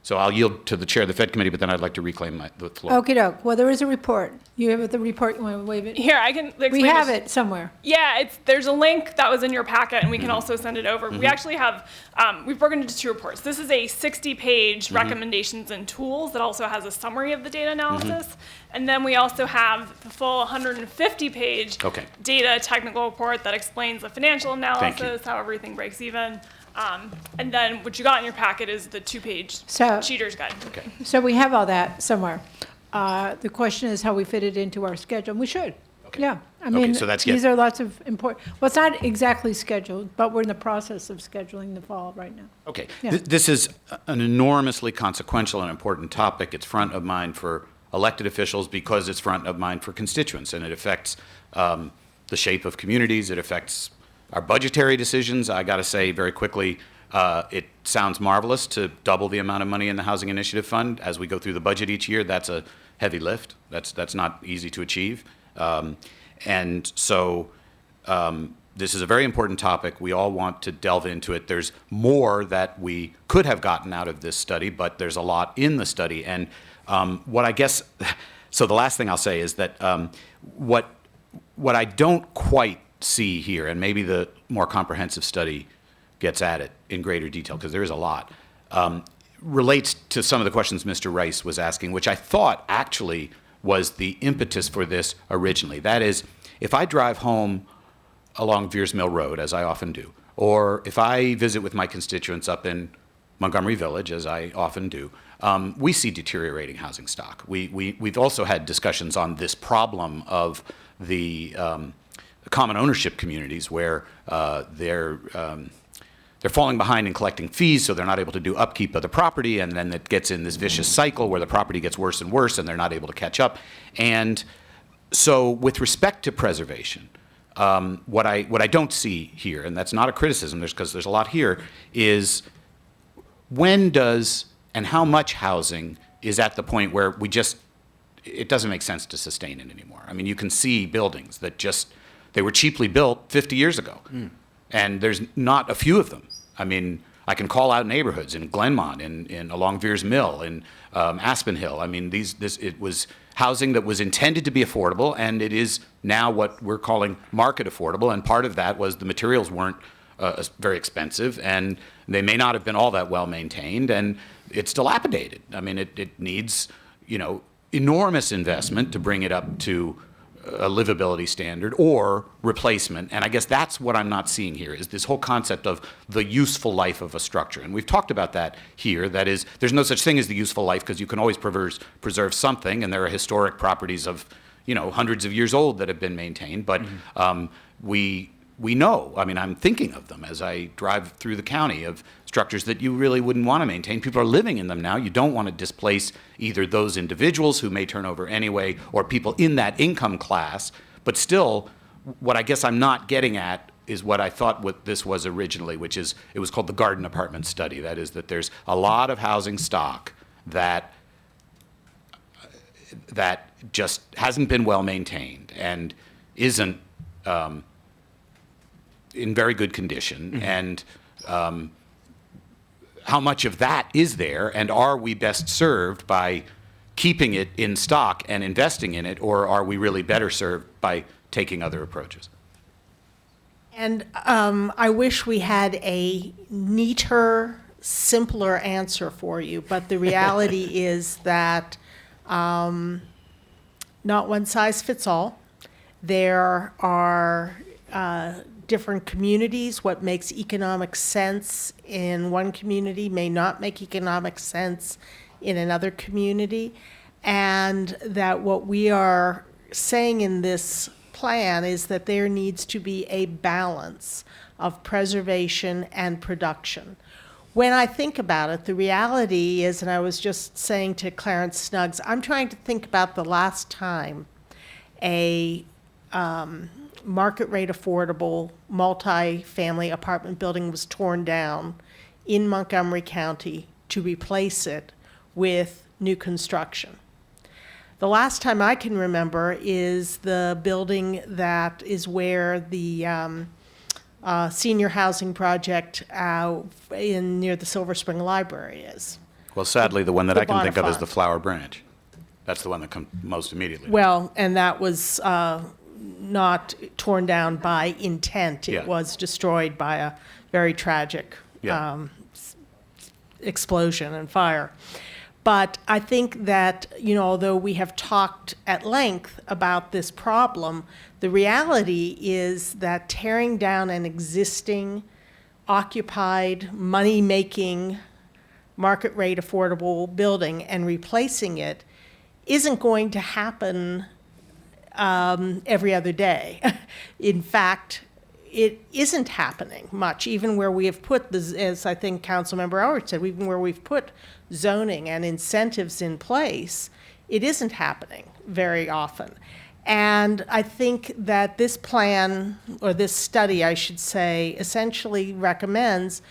So I'll yield to the chair of the Fed committee, but then I'd like to reclaim the floor. Okey doke. Well, there is a report. You have the report. You want to wave it? Here, I can explain. We have this. it somewhere. Yeah, there's a link that was in your packet, and we can also send it over. We actually have, we've broken into 2 reports. This is a 60-page recommendations and tools that also has a summary of the data analysis. And then we also have the full 150-page data technical report that explains the financial analysis, how everything breaks even. And then what you got in your packet is the 2-page cheater's guide. Okay. So we have all that somewhere. The question is how we fit it into our schedule. We should. Okay. Yeah. I mean, so that's these are lots of important, well, it's not exactly scheduled, but we're in the process of scheduling the fall right now. Okay. Yeah. This is an enormously consequential and important topic. It's front of mind for elected officials because it's front of mind for constituents, and it affects the shape of communities. It affects our budgetary decisions. I got to say very quickly, it sounds marvelous to double the amount of money in the Housing Initiative Fund as we go through the budget each year. That's a heavy lift. That's not easy to achieve. And so this is a very important topic. We all want to delve into it. There's more that we could have gotten out of this study, but there's a lot in the study. And what I guess, so the last thing I'll say is that what I don't quite see here, and maybe the more comprehensive study gets at it in greater detail, because there is a lot, relates to some of the questions Mr. Rice was asking, which I thought actually was the impetus for this originally. That is, if I drive home along Veers Mill Road, as I often do, or if I visit with my constituents up in Montgomery Village, as I often do, we see deteriorating housing stock. We've also had discussions on this problem of the common ownership communities where they're falling behind in collecting fees, so they're not able to do upkeep of the property, and then it gets in this vicious cycle where the property gets worse and worse, and they're not able to catch up. And so with respect to preservation, what I don't see here, and that's not a criticism, because there's a lot here, is when does and how much housing is at the point where it doesn't make sense to sustain it anymore. I mean, you can see buildings that they were cheaply built 50 years ago, and there's not a few of them. I mean, I can call out neighborhoods in Glenmont, in along Veers Mill, in Aspen Hill. I mean, it was housing that was intended to be affordable, and it is now what we're calling market affordable. And part of that was the materials weren't very expensive, and they may not have been all that well maintained, and it's dilapidated. I mean, it needs, enormous investment to bring it up to a livability standard or replacement. And I guess that's what I'm not seeing here, is this whole concept of the useful life of a structure. And we've talked about that here. That is, there's no such thing as the useful life, because you can always preserve something, and there are historic properties of, hundreds of years old that have been maintained. But we know, I mean, I'm thinking of them as I drive through the county, of structures that you really wouldn't want to maintain. People are living in them now. You don't want to displace either those individuals who may turn over anyway, or people in that income class. But still, what I guess I'm not getting at is what I thought what this was originally, which is, it was called the garden apartment study. That is, that there's a lot of housing stock that just hasn't been well maintained and isn't in very good condition. And how much of that is there, and are we best served by keeping it in stock and investing in it, or are we really better served by taking other approaches? And I wish we had a neater, simpler answer for you, but the reality is that not one size fits all. There are different communities. What makes economic sense in one community may not make economic sense in another community, and that what we are saying in this plan is that there needs to be a balance of preservation and production. When I think about it, the reality is, and I was just saying to Clarence Snuggs, I'm trying to think about the last time a market rate affordable multi-family apartment building was torn down in Montgomery County to replace it with new construction. The last time I can remember is the building that is where the senior housing project near the Silver Spring Library is. Well, sadly, the one that I can think of is Bonafide. the Flower Branch. That's the one that comes most immediately. Well, and that was not torn down by intent. It Yeah. was destroyed by a very tragic Yeah. explosion and fire. But I think that, although we have talked at length about this problem, the reality is that tearing down an existing, occupied, money-making, market rate affordable building and replacing it isn't going to happen every other day. In fact, it isn't happening much, even where we have put, as I think Councilmember Elrich said, even where we've put zoning and incentives in place, it isn't happening very often. And I think that this plan, or this study, I should say, essentially recommends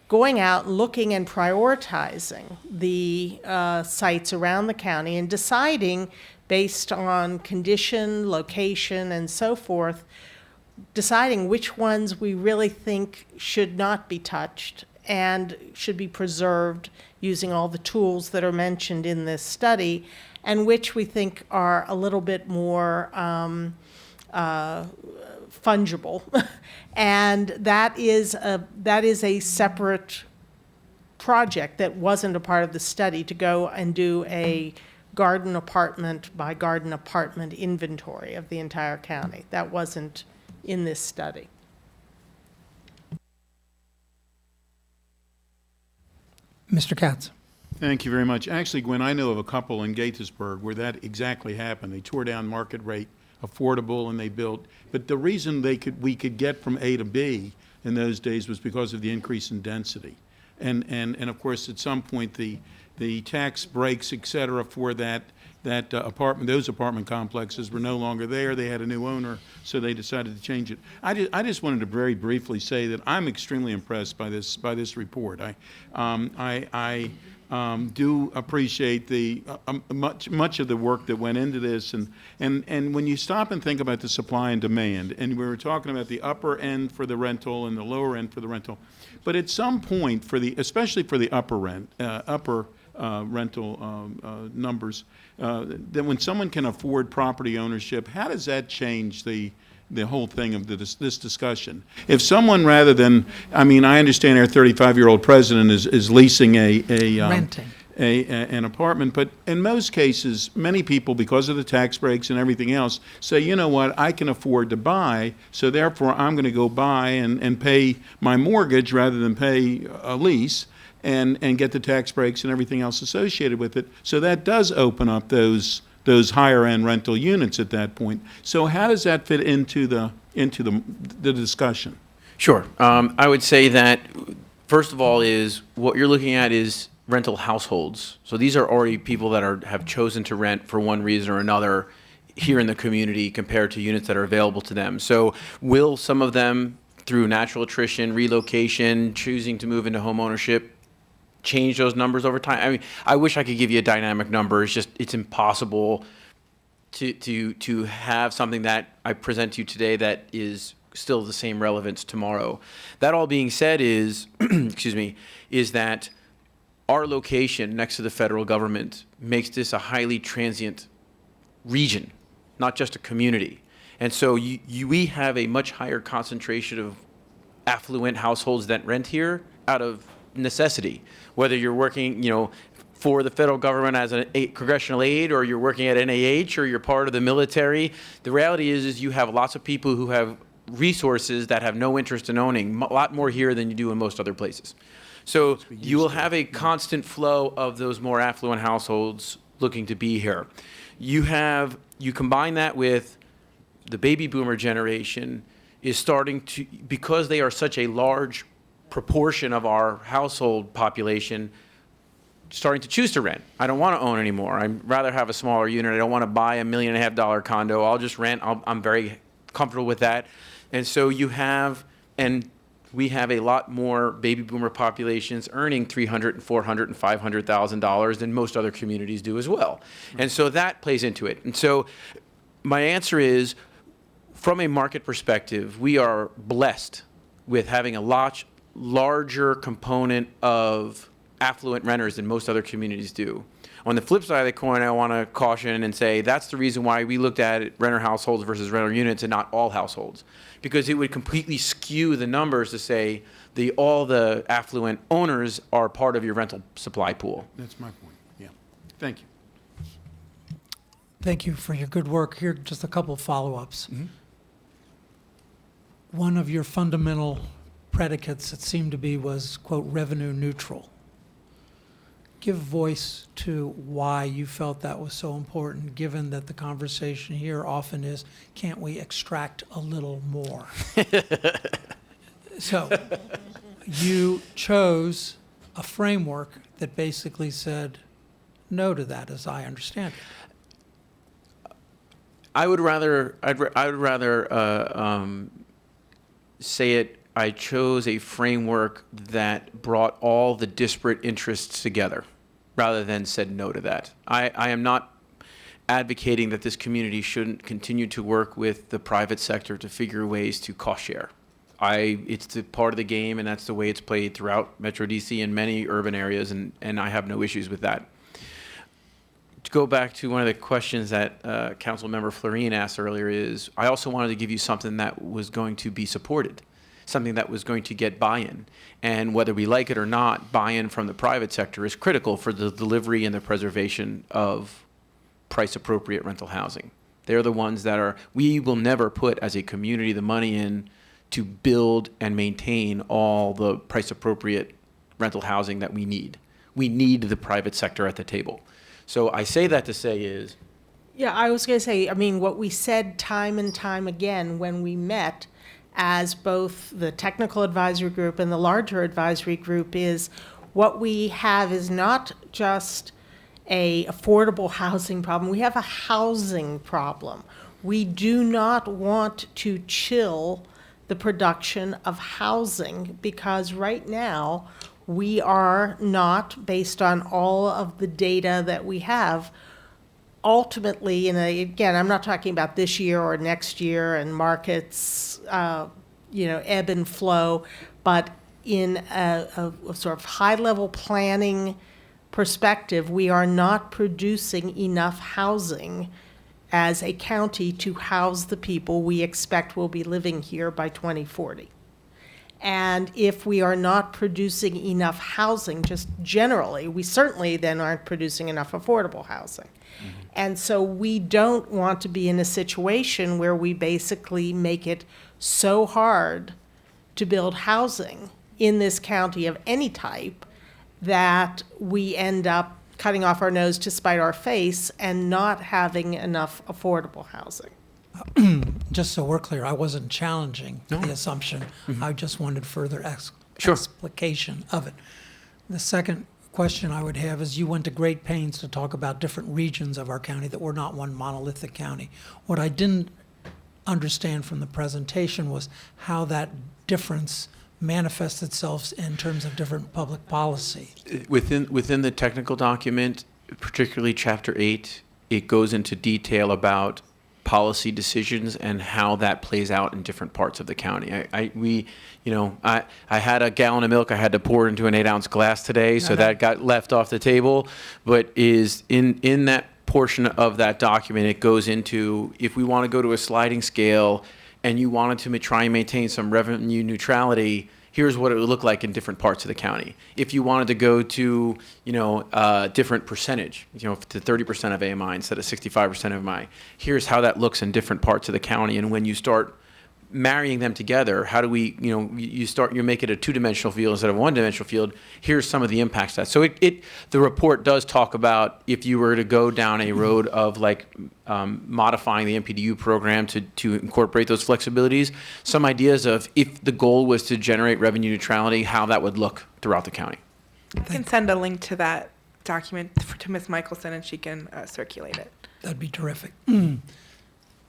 going out, looking and prioritizing the sites around the county and deciding based on condition, location, and so forth, deciding which ones we really think should not be touched and should be preserved using all the tools that are mentioned in this study, and which we think are a little bit more fungible. And that is a separate project that wasn't a part of the study, to go and do a garden apartment by garden apartment inventory of the entire county. That wasn't in this study. Mr. Katz. Thank you very much. Actually, Gwen, I know of a couple in Gaithersburg where that exactly happened. They tore down market rate affordable and they built, but the reason we could get from A to B in those days was because of the increase in density. And of course, at some point, the tax breaks, et cetera, for those apartment complexes were no longer there. They had a new owner, so they decided to change it. I just wanted to very briefly say that I'm extremely impressed by this report. I do appreciate the much of the work that went into this, and when you stop and think about the supply and demand, and we were talking about the upper end for the rental and the lower end for the rental, but at some point especially for the upper rental numbers, that when someone can afford property ownership, how does that change the whole thing of this discussion? If someone, rather than, I understand our 35-year-old president is leasing Renting. an apartment, but in most cases, many people, because of the tax breaks and everything else, say, you know what, I can afford to buy, so therefore I'm going to go buy and pay my mortgage rather than pay a lease, and get the tax breaks and everything else associated with it. So that does open up those higher end rental units at that point. So how does that fit into the discussion? Sure. I would say that, first of all, is what you're looking at is rental households. So these are already people that have chosen to rent for one reason or another here in the community compared to units that are available to them. So will some of them, through natural attrition, relocation, choosing to move into home ownership, change those numbers over time? I wish I could give you a dynamic number. It's impossible to have something that I present to you today that is still the same relevance tomorrow. That all being said is, is that our location next to the federal government makes this a highly transient region, not just a community. And so we have a much higher concentration of affluent households that rent here out of necessity, whether you're working, for the federal government as a congressional aide, or you're working at NIH, or you're part of the military. The reality is you have lots of people who have resources that have no interest in owning, a lot more here than you do in most other places. So you will have a constant flow of those more affluent households looking to be here. You combine that with the baby boomer generation is starting to, because they are such a large proportion of our household population, starting to choose to rent. I don't want to own anymore. I'd rather have a smaller unit. I don't want to buy $1.5 million condo. I'll just rent. I'm very comfortable with that. And so we have a lot more baby boomer populations earning $300,000 and $400,000 and $500,000 than most other communities do as well. And so that plays into it. And so my answer is, from a market perspective, we are blessed with having a larger component of affluent renters than most other communities do. On the flip side of the coin, I want to caution and say that's the reason why we looked at renter households versus renter units and not all households, because it would completely skew the numbers to say all the affluent owners are part of your rental supply pool. That's my point, yeah. Thank you. Thank you for your good work. Here, just a couple of follow-ups. One of your fundamental predicates, it seemed to be, was, quote, revenue neutral. Give voice to why you felt that was so important, given that the conversation here often is, can't we extract a little more? So you chose a framework that basically said no to that, as I understand it. I'd rather say it. I chose a framework that brought all the disparate interests together, rather than said no to that. I am not advocating that this community shouldn't continue to work with the private sector to figure ways to cost share. It's the part of the game, and that's the way it's played throughout Metro DC and many urban areas, and I have no issues with that. To go back to one of the questions that Councilmember Florine asked earlier is, I also wanted to give you something that was going to be supported, something that was going to get buy-in. And whether we like it or not, buy-in from the private sector is critical for the delivery and the preservation of price-appropriate rental housing. They're the ones that we will never put as a community the money in to build and maintain all the price-appropriate rental housing that we need. We need the private sector at the table. So I say that to say is, Yeah, I was going to say, I mean, what we said time and time again when we met as both the technical advisory group and the larger advisory group is what we have is not just a affordable housing problem, we have a housing problem. We do not want to chill the production of housing because right now we are not, based on all of the data that we have, ultimately, and again, I'm not talking about this year or next year and markets, ebb and flow, but in a sort of high-level planning perspective, we are not producing enough housing as a county to house the people we expect will be living here by 2040. And if we are not producing enough housing, just generally, we certainly then aren't producing enough affordable housing. Mm-hmm. And so we don't want to be in a situation where we basically make it so hard to build housing in this county of any type that we end up cutting off our nose to spite our face and not having enough affordable housing. Just so we're clear, I wasn't challenging the assumption. Mm-hmm. I just wanted further Sure. explication of it. The second question I would have is you went to great pains to talk about different regions of our county that were not one monolithic county. What I didn't understand from the presentation was how that difference manifests itself in terms of different public policy. Within the technical document, particularly Chapter 8, it goes into detail about policy decisions and how that plays out in different parts of the county. I had a gallon of milk I had to pour into an 8-ounce glass today, so that got left off the table. But is in that portion of that document, it goes into if we want to go to a sliding scale and you wanted to try and maintain some revenue neutrality, here's what it would look like in different parts of the county. If you wanted to go to, different percentage, to 30% of AMI instead of 65% of AMI, here's how that looks in different parts of the county. And when you start marrying them together, how do we, you make it a two-dimensional field instead of a one-dimensional field. Here's some of the impacts of that. So the report does talk about if you were to go down a road of modifying the MPDU program to incorporate those flexibilities, some ideas of if the goal was to generate revenue neutrality, how that would look throughout the county. I can send a link to that document to Ms. Michelson, and she can circulate it. That'd be terrific.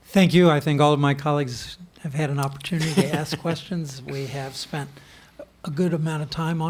Thank you. I think all of my colleagues have had an opportunity to ask questions. We have spent a good amount of time on